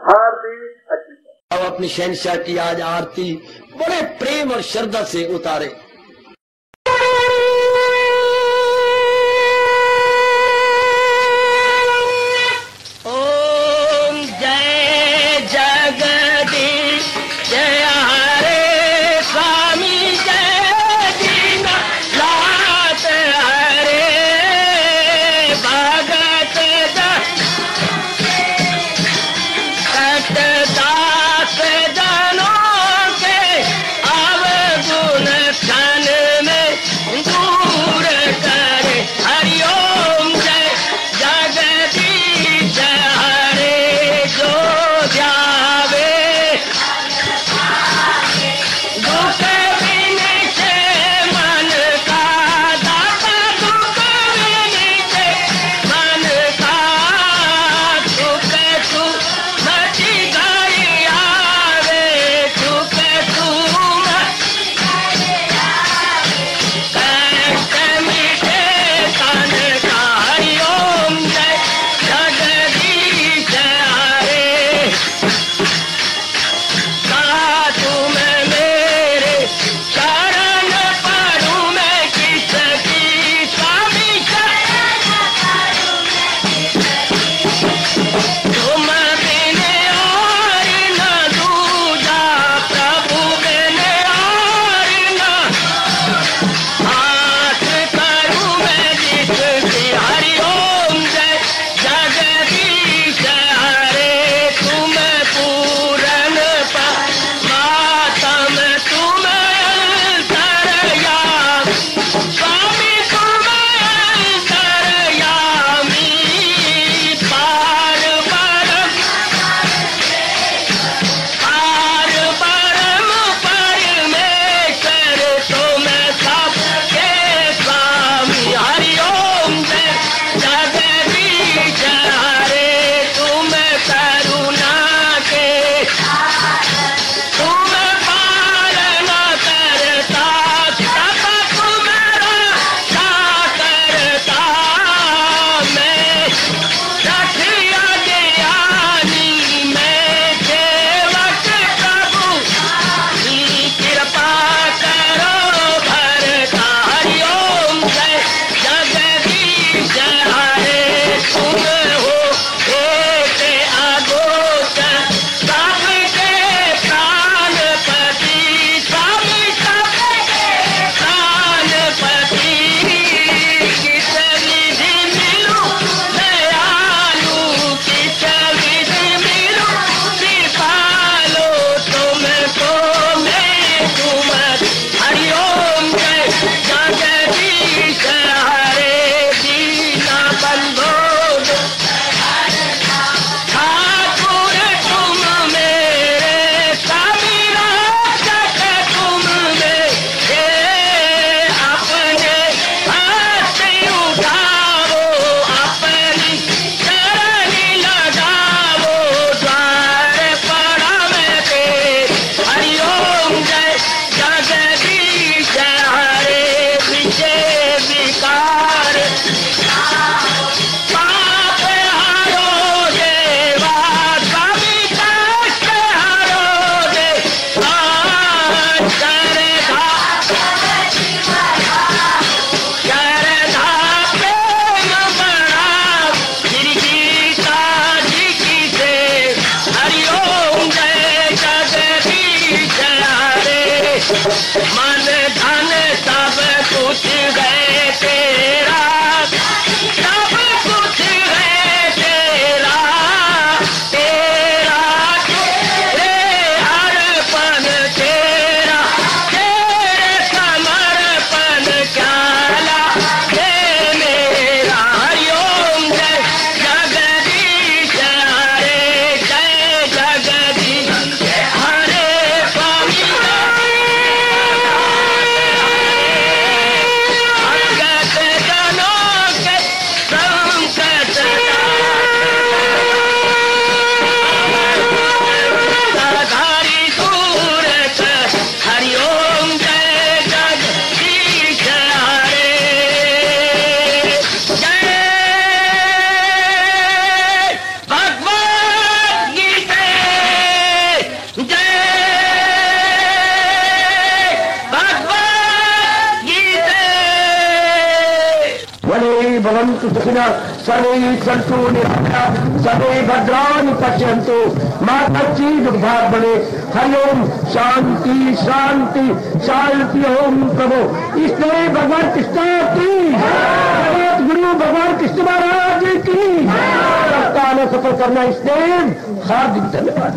Speaker 2: हार्दिक अच्छी।
Speaker 3: अब अपनी शहंशाह की आज आरती बड़े प्रेम और श्रद्धा से उतारे।
Speaker 4: ओम जय जगदीश जय हरे स्वामी जय दीना लात हरे भगत दास जनों के अवगुण
Speaker 3: भवन्तु सुखिनः सर्वे सन्तु निरामयाः सर्वे भद्राणि पश्यन्तु मा कश्चित् दुर्भाग् भवेत्। हरि ओम शांति शांति शांति। ओम प्रभु इसलिए भगवान कृष्ण की जगत गुरु भगवान कृष्ण महाराज की सफल करना इसलिए हार्दिक धन्यवाद।